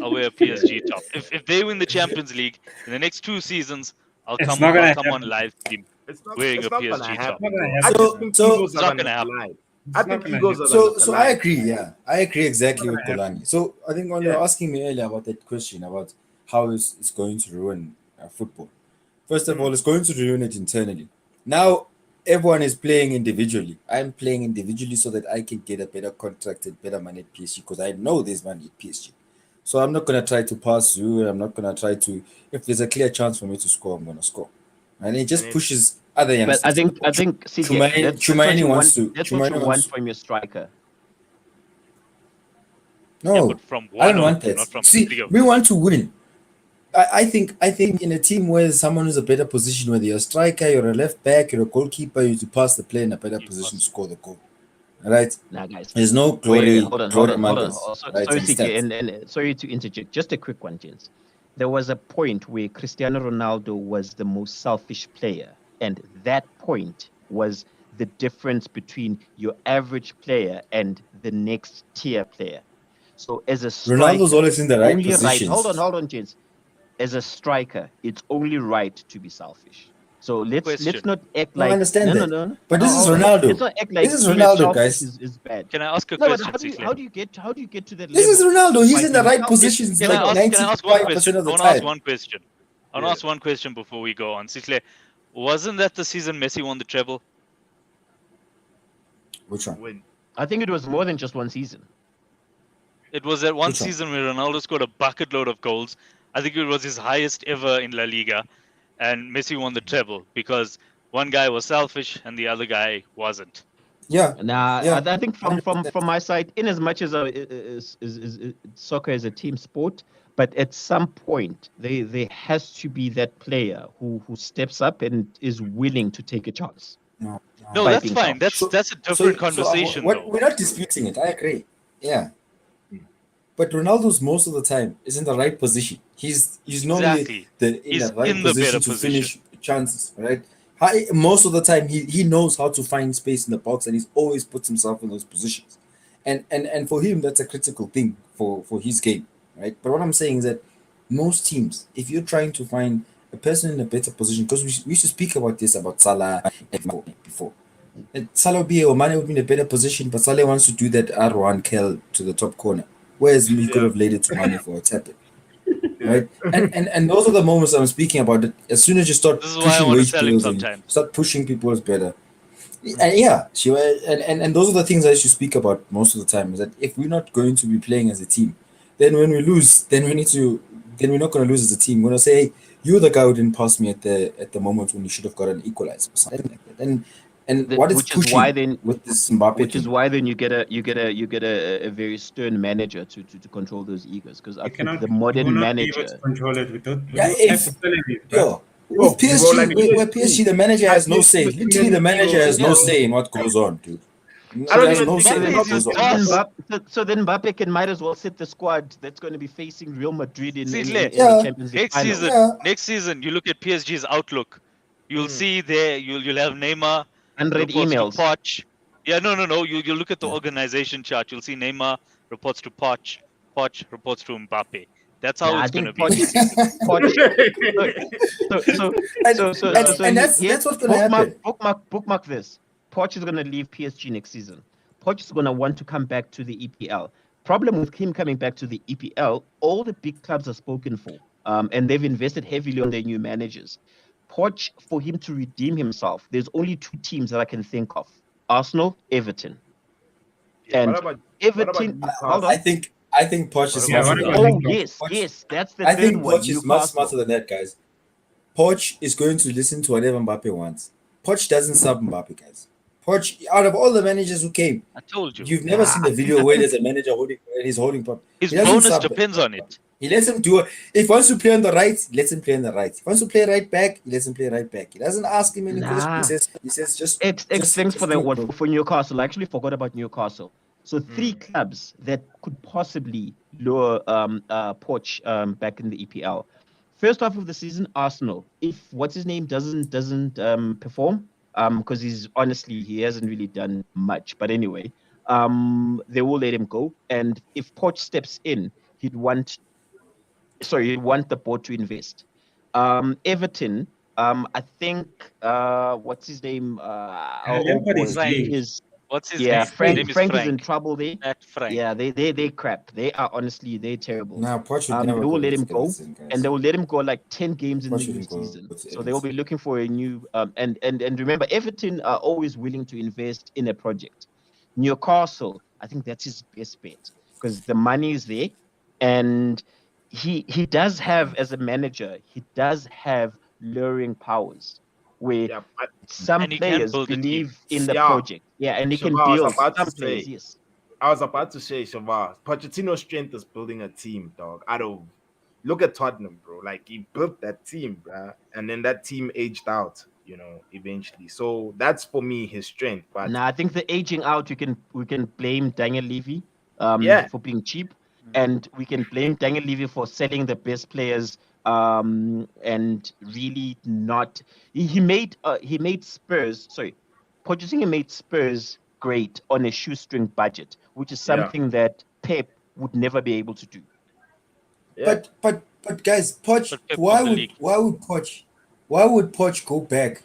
I'll wear a PSG top. If they win the Champions League in the next 2 seasons, I'll It's come not gonna on happen. live stream. It's not, Wearing it's a not PSG gonna top. happen. It's not gonna bro. I happen. just think So- egos It's are not gonna gonna happen. collide. It's I not think gonna egos are happen. gonna So I collide. agree, yeah. I agree exactly with Kolani. So I think when you were asking me earlier about that question about how it's going to ruin football. First of all, it's going to ruin it internally. Now everyone is playing individually. I'm playing individually so that I can get a better contract and better money at PSG because I know there's money at PSG. So I'm not gonna try to pass you. I'm not gonna try to. If there's a clear chance for me to score, I'm gonna score. And it just And it- pushes other But youngsters. I think CJ, Chumani- that's what Chumani you wants want. to- That's Chumani what you wants want to- from your striker. No, Yeah, but from I don't one want of, that. not from See, three of we them. want to win. I think in a team where someone is a better position, whether you're a striker, you're a left back, you're a goalkeeper, you to pass the play in a better You position to pass. score the goal. Right? Nah, guys. There's no glory. Hold on. glory Oh, mongers, right, sorry, and CJ, stats. and sorry to interject. Just a quick one, gents. There was a point where Cristiano Ronaldo was the most selfish player, and that point was the difference between your average player and the next tier player. So as a striker, Ronaldo's always in the right only right. positions. Hold on, gents. As a striker, it's only right to be selfish. So let's Question. not act No, I like understand that. no. But this is hold on. Ronaldo. Let's not act like This is being Ronaldo, selfish guys. is bad. Can I ask a No, but question, Sinclair? how do you get to that This is level? Ronaldo. He's By in the being right selfish? positions Can like I ask one 95% question? of I the want to ask time. one question. I want to Yeah. ask one question before we go on. Sinclair, wasn't that the season Messi won the treble? Which one? Win. I think it was more than just one season. It was that one Which one? season where Ronaldo scored a bucket load of goals. I think it was his highest ever in La Liga, and Messi won the treble because one guy was selfish and the other guy wasn't. Yeah. Nah, Yeah. I think from my side, in as much as soccer is a team sport, but at some point there has to be that player who steps up and is willing to take a chance. No. No, Fighting that's fine. selfish. That's a different conversation, though. We're not disputing it. I agree. Yeah. But Ronaldo's most of the time is in the right position. He's normally Exactly. in He's the right in the position better to position. finish chances, right? Most of the time he knows how to find space in the box, and he's always puts himself in those positions. And for him that's a critical thing for his game, right? But what I'm saying is that most teams, if you're trying to find a person in a better position, because we used to speak about this about Salah before. And Salah would be or Mane would be in a better position, but Salah wants to do that R1 curl to the top corner. Whereas he could Yeah, have laid it to Mane for a tap in, yeah. right? And those are the moments I'm speaking about. That as soon as you start This is why I pushing want to wage sell him players and you sometimes. start pushing people is better. And yeah, she and those are the things I should speak about most of the time. Is that if we're not going to be playing as a team, then when we lose, then we need to then we're not going to lose as a team. We're going to say, hey, you're the guy who didn't pass me at the moment when you should have got an equalizer or something like that. And what it's Which is why pushing then with this Mbappe which is thing. why then you get a very stern manager to control those egos, because I think the You will modern not be able to manager, control it with Yeah, those type if of salaries, bro. yo Yo, with bro, PSG, like with PSG, the manager I has no think say. the Literally, Premier the League manager has egos, no yeah. bro. say in what goes on, dude. I He don't has even no think say So it's in then, what Mbappe is goes his on. so then boss. Mbappe can might as well set the squad that's going to be facing Real Madrid See, in the Yeah, Champions League next final. season, yeah. you look at PSG's outlook. You'll Mm. see there. You'll have Neymar 100 reports to emails. Poch. Yeah, no. You look at the Yeah. organization chart. You'll see Neymar reports to Poch. Poch reports to Mbappe. That's how Nah, I it's gonna think be next Poch, season. Poch. So so so and, so and he, that's what's gonna bookmark happen. bookmark this. Poch is gonna leave PSG next season. Poch is gonna want to come back to the EPL. Problem with him coming back to the EPL, all the big clubs are spoken for. And they've invested heavily on their new managers. Poch, for him to redeem himself, there's only two teams that I can think of: Arsenal, Everton. Yeah, And what about Everton, hold I on. Newcastle? think I think Poch What is Yeah, about smarter what than about that. Oh Newcastle? yes, Poch, yes, that's the I third think one. Poch is much smarter Newcastle. than that, guys. Poch is going to listen to whatever Mbappe wants. Poch doesn't sub Mbappe, guys. Poch, out of all the managers who came, I told you. you've never Nah, seen a video where there's a manager holding where he's holding Pop. His He doesn't bonus sub. depends on it. He lets him do it. If he wants to play on the right, he lets him play on the right. If he wants to play right back, he lets him play right back. He doesn't ask him any questions. nah. He says X thanks for just that do one it. for Newcastle. I actually forgot about Newcastle. So three Mm. clubs that could possibly lure Poch back in the EPL. First half of the season, Arsenal. If what's his name doesn't perform, because he hasn't really done much. But anyway, they will let him go. And if Poch steps in, he'd want the board to invest. Everton, I think what's his name? Oh Lampard is boy, he Frank. strange. is. What's his Yeah, name? He's His Frank name strange. is Frank is in Frank. trouble there. That Frank. Yeah, they crap. They are honestly they're terrible. Nah, Poch would never They go will let to him go, Everton, and guys. they will let him go like 10 games in the Poch new wouldn't go season. to So they will Everton. be looking for a new and remember, Everton are always willing to invest in a project. Newcastle, I think that's his best bet because the money is there, and he does have, as a manager, he does have luring powers where Yeah, some And he can players build a team. believe in the yeah. project. Yeah, and he can Shava, build some players, yes. I was about to say, Shava, Pochettino's strength is building a team, dog. I don't look at Tottenham, bro. Like he built that team, bro, and then that team aged out, eventually. So that's for me his strength. But Now I think the aging out, we can blame Daniel Levy yeah, for being cheap, Mm. and we can blame Daniel Levy for selling the best players and really not he made Spurs, sorry, Pochettino made Spurs great on a shoestring budget, which is yeah, something that Pep would never be able to do. yeah, But guys, Poch, But Pep won the league. why would Poch go back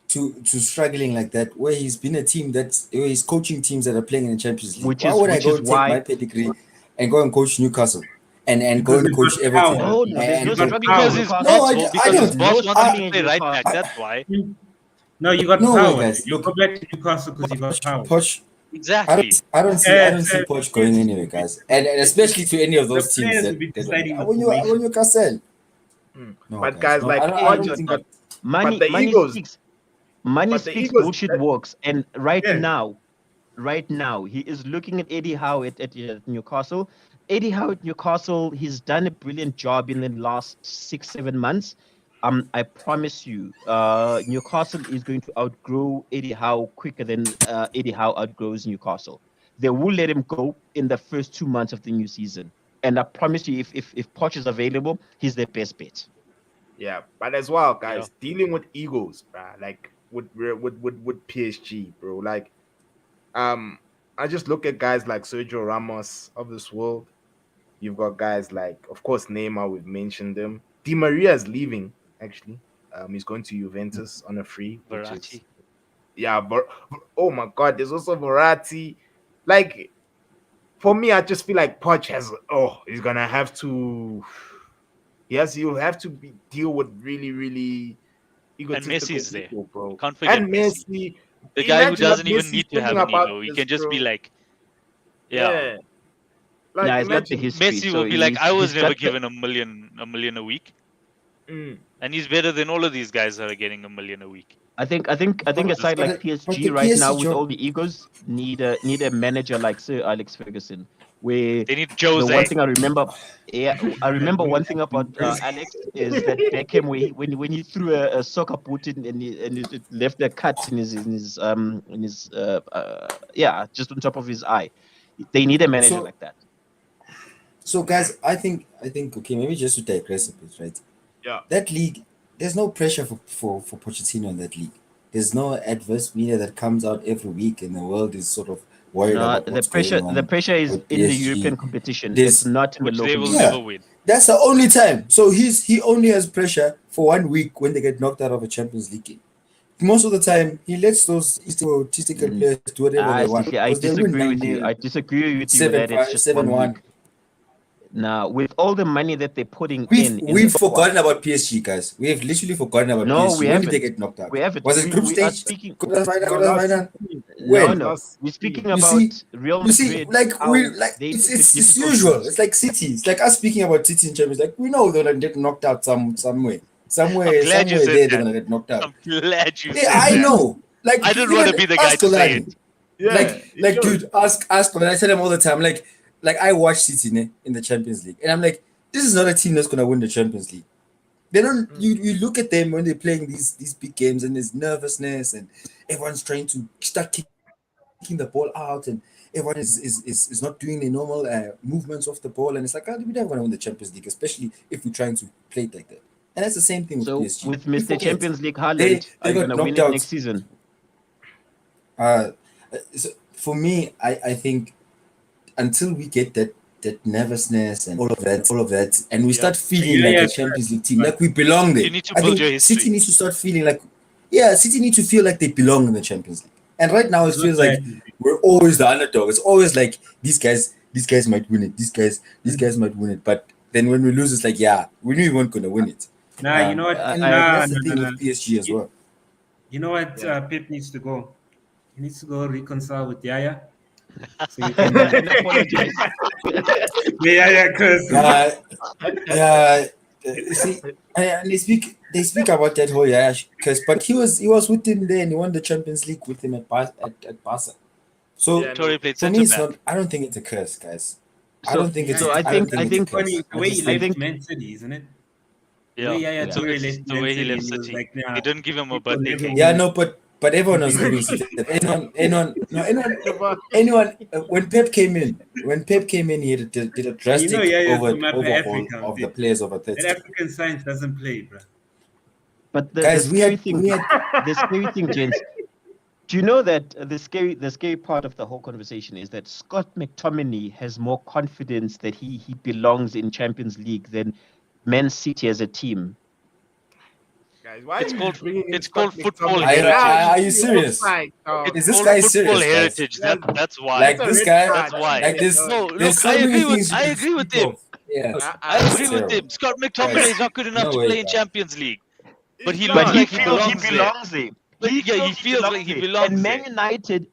to struggling like that where he's been a team where he's coaching teams that are playing in the Champions League? Which Why is would I which go is and take my why pedigree and go and coach Newcastle and go Because and you've coach got Everton power. no, there's and no You've got go struggling at Because power. his Newcastle. no boss, I because his There's don't no boss wants him I to struggling at play right back. Newcastle. That's why. No, you got no way power. guys You look go back to Newcastle because you got power. Poch Exactly. I don't see Poch going anywhere guys and especially to any of The those teams players will be that deciding the when formation. you Castle mm. no But guys guys, no like I Poch don't or think not. that but Money the money Eagles, speaks. Money but the speaks, Eagles, bullshit walks. And Yeah. right now, he is looking at Eddie Howe at Newcastle. Eddie Howe at Newcastle, he's done a brilliant job in the last 6-7 months. I promise you, Newcastle is going to outgrow Eddie Howe quicker than Eddie Howe outgrows Newcastle. They will let him go in the first 2 months of the new season. And I promise you, if Poch is available, he's their best bet. Yeah, but as well, Yeah. guys, dealing with egos, bruh, like with PSG, bro. Like, I just look at guys like Sergio Ramos of this world. You've got guys like, of course, Neymar. We've mentioned him. Di Maria is leaving. Actually, he's going to Juventus on a free, which is Verratti. yeah. But oh my God, there's also Verratti. Like for me, I just feel like Poch has. Oh, he's gonna have to. Yes, you'll have to deal with really, really And egotistical Messi's there. people, bro. Can't forget And Messi. Messi. The guy who Imagine what doesn't even Messi's need to thinking have an about ego. He this, can just be bro. like, yeah. Yeah. Like Yeah, he's got the imagine. history. Messi So will be like, I was he's never got the, given a million a week, Mm. and he's better than all of these guys that are getting a million a week. I think a But side like but PSG the right now PSG with job, all the egos need a manager like Sir Alex Ferguson. Where They need the one Jose. thing I remember, yeah, I remember one thing about Alex is that Beckham, when he threw a soccer boot in and it left a cut in his yeah, just on top of his eye. They need a manager so like that. so guys, I think okay, maybe just to digress a bit, right? Yeah. That league, there's no pressure for Pochettino in that league. There's no adverse media that comes out every week, and the world is sort of worried No, about what's going the on pressure is with in the PSG. European competition. It's There's not in the Which they local will league. yeah, never win. that's the only time. So he only has pressure for 1 week when they get knocked out of a Champions League game. Most of the time, he lets those egotistical Mm. players do whatever they want I because they'll win disagree with 9-0, you. I disagree with you that it's 7-5, just 1 week. 7-1. Now, with all the money that they're putting in the We've squad, forgotten about PSG, guys. We have literally forgotten about no, PSG. we When did they haven't. get knocked out? We haven't. Was it group We are stage? speaking. Quarter final? No, Quarter last final? season. No, When? no. Last We're speaking season. You see, about Real you see, Madrid. like How we like they it's took a it's difficult usual. route. It's like City. It's like us speaking about City in Champions. Like we know they're gonna get knocked out somewhere. I'm glad you Somewhere said there they're that. gonna get knocked out. I'm glad you Yeah, said I that. know. Like I didn't want to even be the guy ask to say it. Tolani. Yeah. you Like should. dude, ask Tolani. I tell him all the time. Like I watch City in the Champions League, and I'm like, this is not a team that's gonna win the Champions League. They don't. You look at them when they're playing these big games, and there's nervousness, and everyone's trying to start kicking the ball out, and everyone is not doing the normal movements of the ball, and it's like, oh, we never want to win the Champions League, especially if we're trying to play it like that. And that's the same thing with So PSG. with You Mr. forget Champions League they Haaland, are they you got gonna win knocked it out. next season? So for me, I think until we get that nervousness and all of that, and we Yeah. start feeling Yeah, like yeah, a Champions League team, like we belong there. You need to I build think your City history. needs to start feeling like, yeah, City need to feel like they belong in the Champions League. And right now, it Not feels like bad. we're always the underdog. It's always like these guys might win it. These guys might win it. But then when we lose, it's like, yeah, we knew we weren't gonna win it. Nah, you know what? And I Nah, that's the nah, thing nah, with nah. PSG as well. You know what? Yeah. Pep needs to go. He needs to go reconcile with Yaya. So you and, can. and apologize. Yeah, because Yeah, you see, and they speak about that whole because but he was with him there and he won the Champions League with him at Barca. So Yeah, Torre played for me, centre it's back. not. I don't think it's a curse, guys. I So don't think it's. so I I don't think think it's a funny curse. the way he I left think Man City, isn't it? The Yeah. way Yaya Yeah. So Toure it's left the Man way he City, left he was City. like, nah, He didn't give him a people birthday never cake. Yeah, win. no, but everyone was giving City. Anyone. When Pep came in, he did a You drastic know, Yaya's from overhaul Africa. of the players over That 30. African science doesn't play, bro. But the Guys, scary thing, gents, do you know that the scary part of the whole conversation is that Scott McTominay has more confidence that he belongs in Champions League than Man City as a team. Guys, why It's are you called bringing in it's Scott called football McTominay? heritage. Are you He's serious? offside, dog. Is It's this called guy football serious, guys? heritage. That's why. Like That's a this red guy, card. That's why. like this. No, There's look, so I many agree with things you can speak him. of. Yeah, I that's agree with terrible. him. Scott McTominay is not good enough No to way, play in guy. Champions League, but he He's looks not. like he belongs there. there. But yeah, he feels like he belongs And Man there. United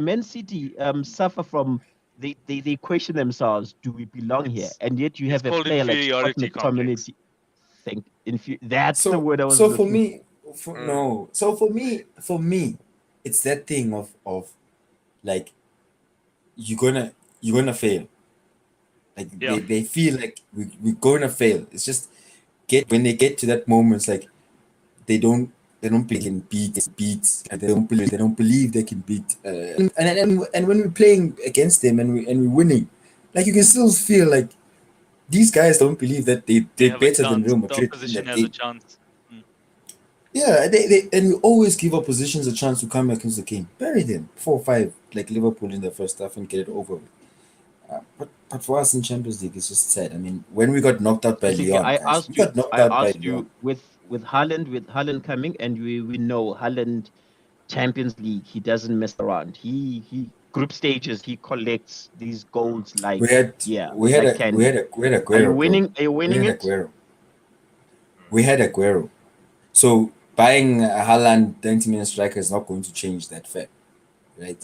Man City suffer from they question themselves, do we belong here? And yet you It's have a called player like Scott inferiority complex. McTominay. That's the So word I was so for looking me, no. So for me, it's that thing of like you're gonna fail. Like Yeah. they feel like we're gonna fail. It's just when they get to that moment, it's like they don't believe they can beat and they don't believe they can beat and when we're playing against them and we're winning, like you can still feel like these guys don't believe that They they're have a better than chance. Real The Madrid in opposition that has a game. chance. Mm. Yeah, they and we always give oppositions a chance to come back into the game. Bury them 4-5 like Liverpool in the first half and get it over with. But for us in Champions League, it's just sad. I mean, when we got knocked out by Basically, Lyon, guys, we got knocked out by Lyon. with Haaland coming, and we know Haaland Champions League, he doesn't mess around. He group stages, he collects these goals like We had like candy. we had Are you Aguero, bro. winning? Are you We winning had it? Aguero. We had Aguero. So buying a Haaland 90-minute striker is not going to change that fact, right?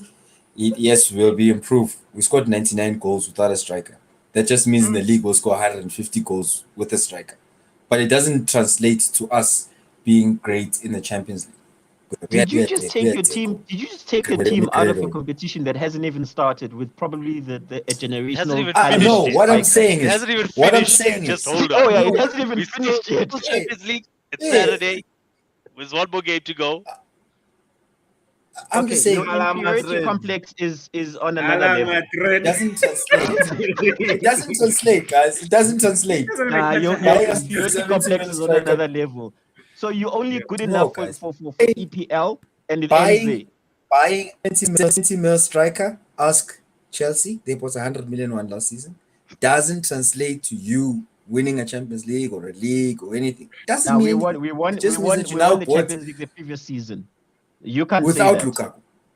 Yes, we'll be improved. We scored 99 goals without a striker. That just means in the league we'll score 150 goals with a striker. But it doesn't translate to us being great in the Champions League. Did you just take your Deco. team? Did you just take a We team had out of a Negredo. competition that hasn't even started with probably a generational even talent finished No, yet. what I'm striker? saying It is hasn't even what I'm finished saying yet. Just is hold Oh on. yeah, no, it hasn't even We finished still yet. Champions League. It's Yeah. Saturday. There's one more game to go. I'm Okay, just saying your inferiority Madrid. complex is on another Ala level. it Madrid. doesn't translate. It doesn't translate, guys. It doesn't translate. Doesn't Nah, reflect your on Buying a inferiority 70 complex million is on striker. another level. So you're only good No, enough for, guys. for EPL, and it ends there. Buying 20 mil striker, ask Chelsea. They bought 100 million one last season. Doesn't translate to you winning a Champions League or a league or anything. Doesn't Now mean anything. It just means that you we now won the bought Champions League the previous season. You can't say without that. Lukaku.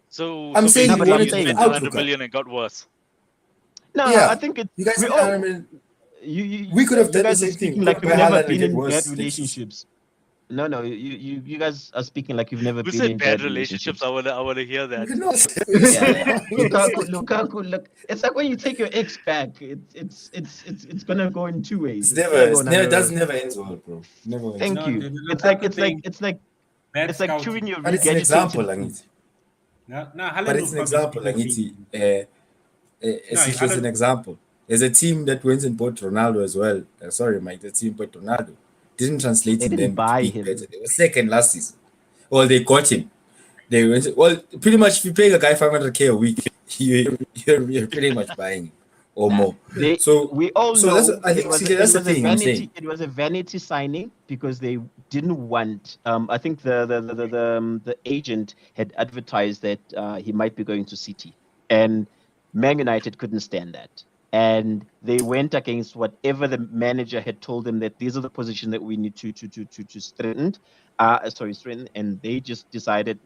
So I'm saying No, you but basically won I'm it you saying spent without 100 Lukaku. million and got worse. no. Yeah, I think you guys we spent all 100 million. you We could have you done the guys are same thing. speaking We like could you've buy never Haaland and been get in worse bad next season. relationships. No, you guys are speaking like you've never Who been said in bad bad relationships? relationships. I wanna hear that. No, Yeah. Lukaku, look, it's like when you take your ex back, it's gonna go in two ways. It's gonna go in it another. does never ends well, bro. Never ends Thank well. No, you. the It's like Lukaku thing, bad it's like scouting. chewing your But it's an example, regurgitated Langit. food. No, But Haaland it's will an probably example, still Langiti. be. No, It's just an Haaland. example. There's a team that went and bought Ronaldo as well. Sorry, Mike. The team bought Ronaldo. Didn't translate They in didn't them to buy being him. better. They were second last season. Well, they got him. They went. Well, pretty much, if you pay a guy 500K a week, you're pretty much buying him or Nah, more. they So, we all so that's know I think CJ, that's the thing I'm saying. it was a vanity signing because they didn't want. I think the agent had advertised that he might be going to City, and Man United couldn't stand that, and they went against whatever the manager had told them that these are the positions that we need to strengthen. Strengthen, and they just decided,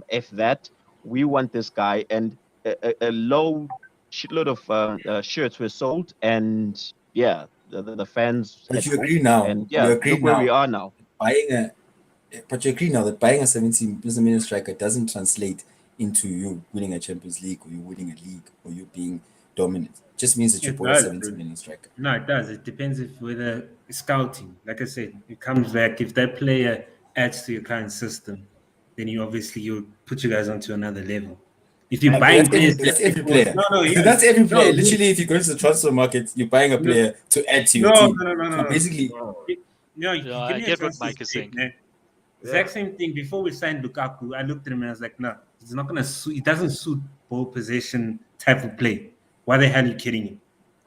if that we want this guy, and a low shitload of shirts were sold, and yeah, the fans But had you hope, agree now. and You yeah, agree look where we now. are now. Buying a But you agree now that buying a 17 million striker doesn't translate into you winning a Champions League or you winning a league or you being dominant. It just means that you It bought a does. 17 million striker. No, it does. It depends if whether scouting, like I said, it comes back. If that player adds to your current system, then you put you guys onto another level. If you're buying players That's every player. no, no, That's every player. no, Literally, if you go into the transfer market, you're buying a no, player to add to your no, team. no, no, no, So no. basically, No, Yeah, you I give me a get what chance to Mike is speak, saying. man. Exact same thing. Before we signed Lukaku, I looked at him and I was like, no, it's not gonna suit. It doesn't suit ball possession type of play. Why the hell are you kidding me?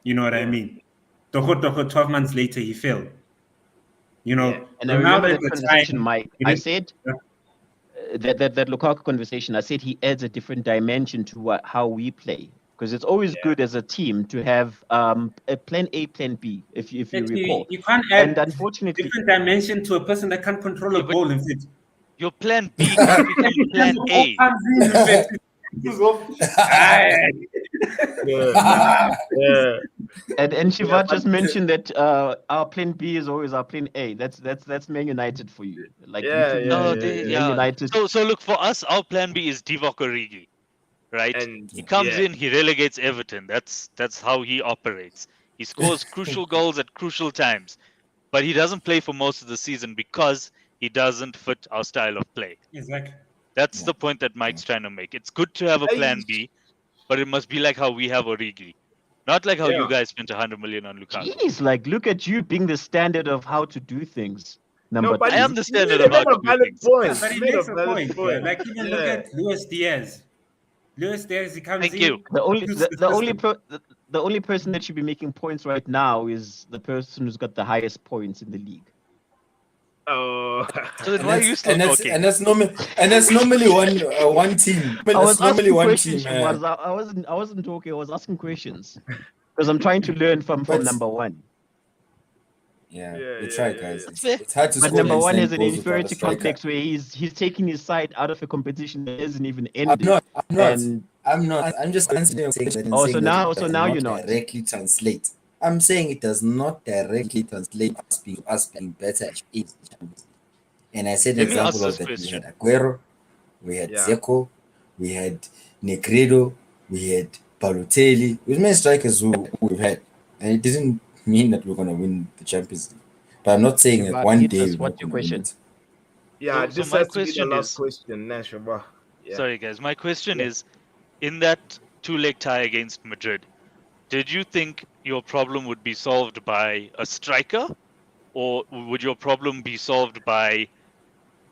You know what I mean? 12 months later, he failed. You know, And I remember Ronaldo at that the conversation, time. Mike. He I didn't- said that Lukaku conversation. I said he adds a different dimension to how we play, because it's always good as a team to have a plan A, plan B, if you recall. you can't And add unfortunately, different dimension to a person that can't control a Yeah, but ball. In fact, your plan B can't become plan A. Aye. Yeah. and Shiva just but- mentioned that our plan B is always our plan A. That's Man United for you. Like Yeah, literally, yeah, Man Yeah. United. So look, for us, our plan B is Divock Origi, right? And He comes yeah. in, he relegates Everton. That's how he operates. He scores crucial goals at crucial times, but he doesn't play for most of the season because he doesn't fit our style of play. Exactly. That's the point that Mike's trying to make. It's good to have a plan B, but it must be like how we have Origi, not like how Yeah. you guys spent 100 million on Lukaku. Jeez, like look at you being the standard of how to do things. No, Number but I two. am the he standard made of how a to do valid things. point. Yeah, but he Made makes a a valid point. point. Like even look Yeah. at Luis Diaz. Luis Diaz, he comes Thank in. you. The only suits the only system. the only person that should be making points right now is the person who's got the highest points in the league. Oh, So then why are you still talking? And that's normally one team. But I that's was normally asking one questions. team. I wasn't talking. I was asking questions because I'm trying to learn from But number one. yeah, yeah, we yeah, try, yeah, guys. yeah. It's hard to But score number one 99 has an goals without a inferiority striker. complex where he's taking his side out of a competition that hasn't even I'm ended. not. And I'm just answering your question and oh, saying so that now it does you're not. directly translate. I'm saying it does not directly translate us being better at it. And I said an Let me example ask of this that. We had question. Aguero, we had Yeah. Zeko, we had Negredo, we had Balotelli. It was many strikers who we've had. And it didn't mean that we're going to win the Champions League. But I'm not saying that one Hit day us. we're What's not your going to win question? it. Yeah, So this my has to be the question last is, question, Nashaba. Yeah. sorry guys, my question Yeah. is, in that two-leg tie against Madrid, did you think your problem would be solved by a striker, or would your problem be solved by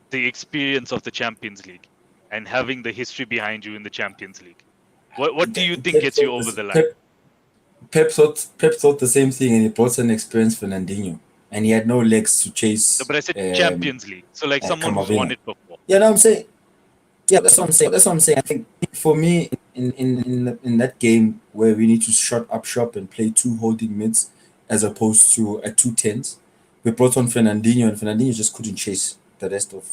the experience of the Champions League and having the history behind you in the Champions League? What do you think gets you over the line? Pep thought the same thing, and he brought an experienced Fernandinho, and he had no legs to chase No, but I said Champions League, so like someone who's won Camavinga. it before. Yeah, no, I'm saying. Yeah, that's what I'm saying. That's what I'm saying. I think for me, in that game where we need to shut up shop and play two holding mids as opposed to a 2 10s, we brought on Fernandinho, and Fernandinho just couldn't chase the rest of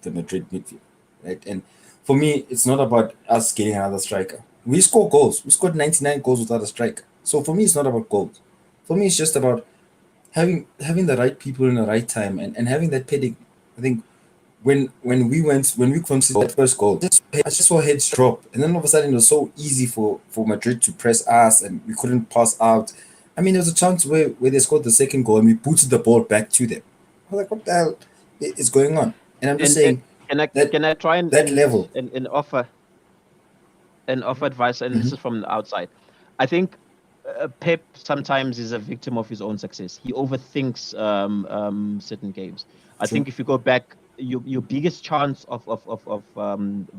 the Madrid midfield, right? And for me, it's not about us getting another striker. We score goals. We scored 99 goals without a striker. So for me, it's not about goals. For me, it's just about having the right people in the right time and having that pedigree. I think when we conceded that first goal, I just saw heads drop, and then all of a sudden it was so easy for Madrid to press us, and we couldn't pass out. I mean, there was a chance where they scored the second goal, and we booted the ball back to them. I was like, what the hell is going on? And I'm just saying that can I try that level. and offer advice? And this is from the outside. I think Pep sometimes is a victim of his own success. He overthinks certain games. I think if you go back, your biggest chance of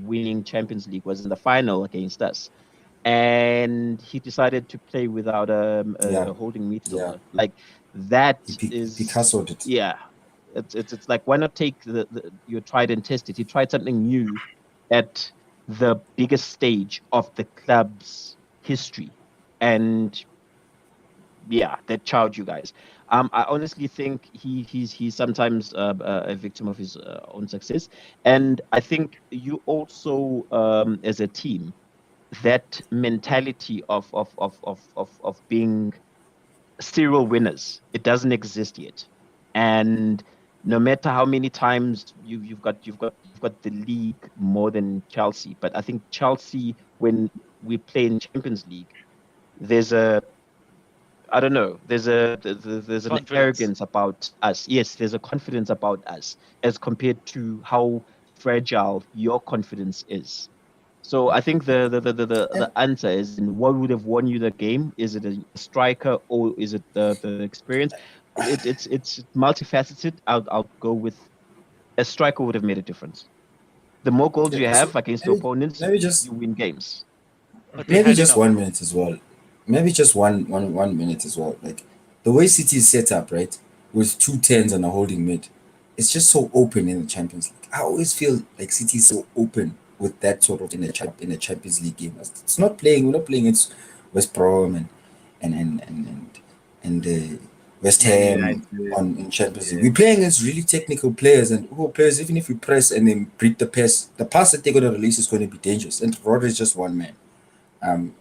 winning Champions League was in the final against us, and he decided to play without a holding midfielder. Yeah. Like that Picasso did. yeah. It's like, why not take your tried and tested? He tried something new at the biggest stage of the club's history, and yeah, that charged you guys. I honestly think he's sometimes a victim of his own success, and I think you also as a team, that mentality of being serial winners, it doesn't exist yet. And no matter how many times you've got the league more than Chelsea, but I think Chelsea, when we play in Champions League, there's a I don't know. There's an Confidence. arrogance about us. Yes, there's a confidence about us as compared to how fragile your confidence is. So I think the answer is, in what would have won you the game? Is it a striker, or is it the experience? It's multifaceted. I'll go with a striker would have made a difference. The more goals you have against your opponents, you win games. But they Maybe had just enough. 1 minute as well. Maybe just one minute as well. Like the way City is set up, right, with 2 10s and a holding mid, it's just so open in the Champions League. I always feel like City is so open with that sort of in a Champions League game. It's not playing. We're not playing against West Brom and West Man Ham United. in Champions League. Yeah. We're playing against really technical players, and who players, even if we press and then break the pass that they're going to release is going to be dangerous. And Rodri is just one man. Um,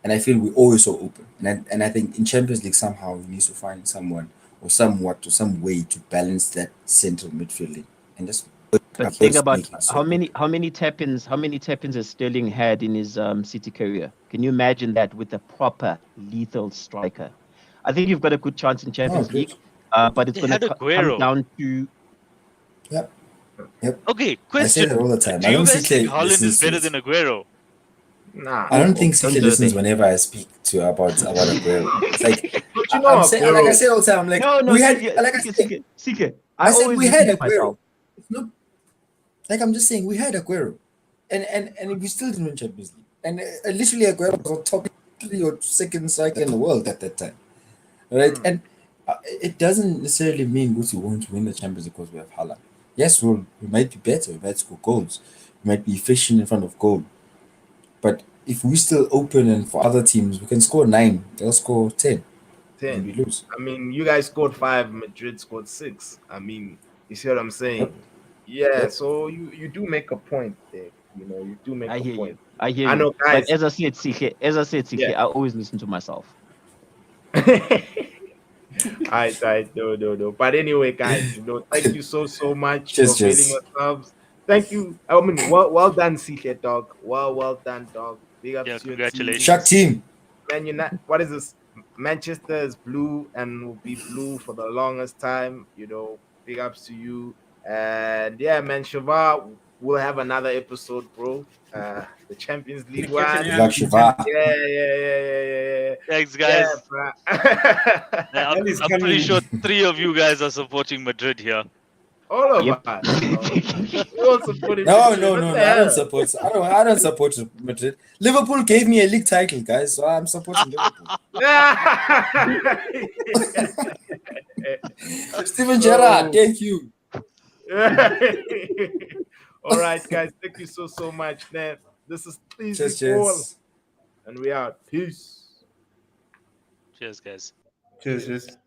and I feel we're always so open. And I think in Champions League somehow we need to find someone or somewhat or some way to balance that central midfielding and just. But think about how many tap-ins has Sterling had in his City career. Can you imagine that with a proper lethal striker? I think you've got a good chance in Champions League, but it's They going had to come Aguero. down to. Yep. Okay, I say question. that all the time. Do I you don't guys see think Clay Haaland is listens to better it. than Aguero? Nah. I don't think don't Sike do listens they? whenever I speak to about Aguero. It's like But you I'm know, saying, like I Aguero. said all the time, like No, we had, Sike. I said always we had repeat Aguero. myself. It's not like I'm just saying we had Aguero, and we still didn't win Champions League, and literally Aguero was on top 3 or 2nd striker in the world at that time, right? And it doesn't necessarily mean we won't win the Champions League because we have Haaland. Yes, we might be better, we might score goals, we might be efficient in front of goal, but if we still open and for other teams, we can score 9, they'll score 10, and 10. we lose. I mean, you guys scored 5, Madrid scored 6. I mean, you see what I'm saying? Yep. Yeah, Yep. so you do make a point there. You know, you do make I a hear point. you. I hear I you. know, But guys. as I said, Yeah. I always listen to myself. I no. But anyway, guys, thank you so much for Cheers, availing cheers. yourselves. Thank you. I mean, well done, CK dog. Well done, dog. Big Yeah, ups to your team. Shark congratulations. team. Man United, what is this? Manchester is blue and will be blue for the longest time. Big ups to you. And yeah, man, Shiva, we'll have another episode, bro. The Champions League Catching one. Good up luck, with the Shiva. champion. Yeah. Thanks, Yeah, guys. bro. Yeah, That is I'm pretty coming. sure 3 of you guys are supporting Madrid here. All of Yep. us. We all supporting No, Madrid. no, What no, the no. hell? I don't support Madrid. Liverpool gave me a league title, guys, so I'm supporting Liverpool. Steven Gerrard, Oh. thank you. All right, guys. Thank you so much, man. This is Easy Cheers, Ball, cheers. and we out. Peace. Cheers, guys. Cheers.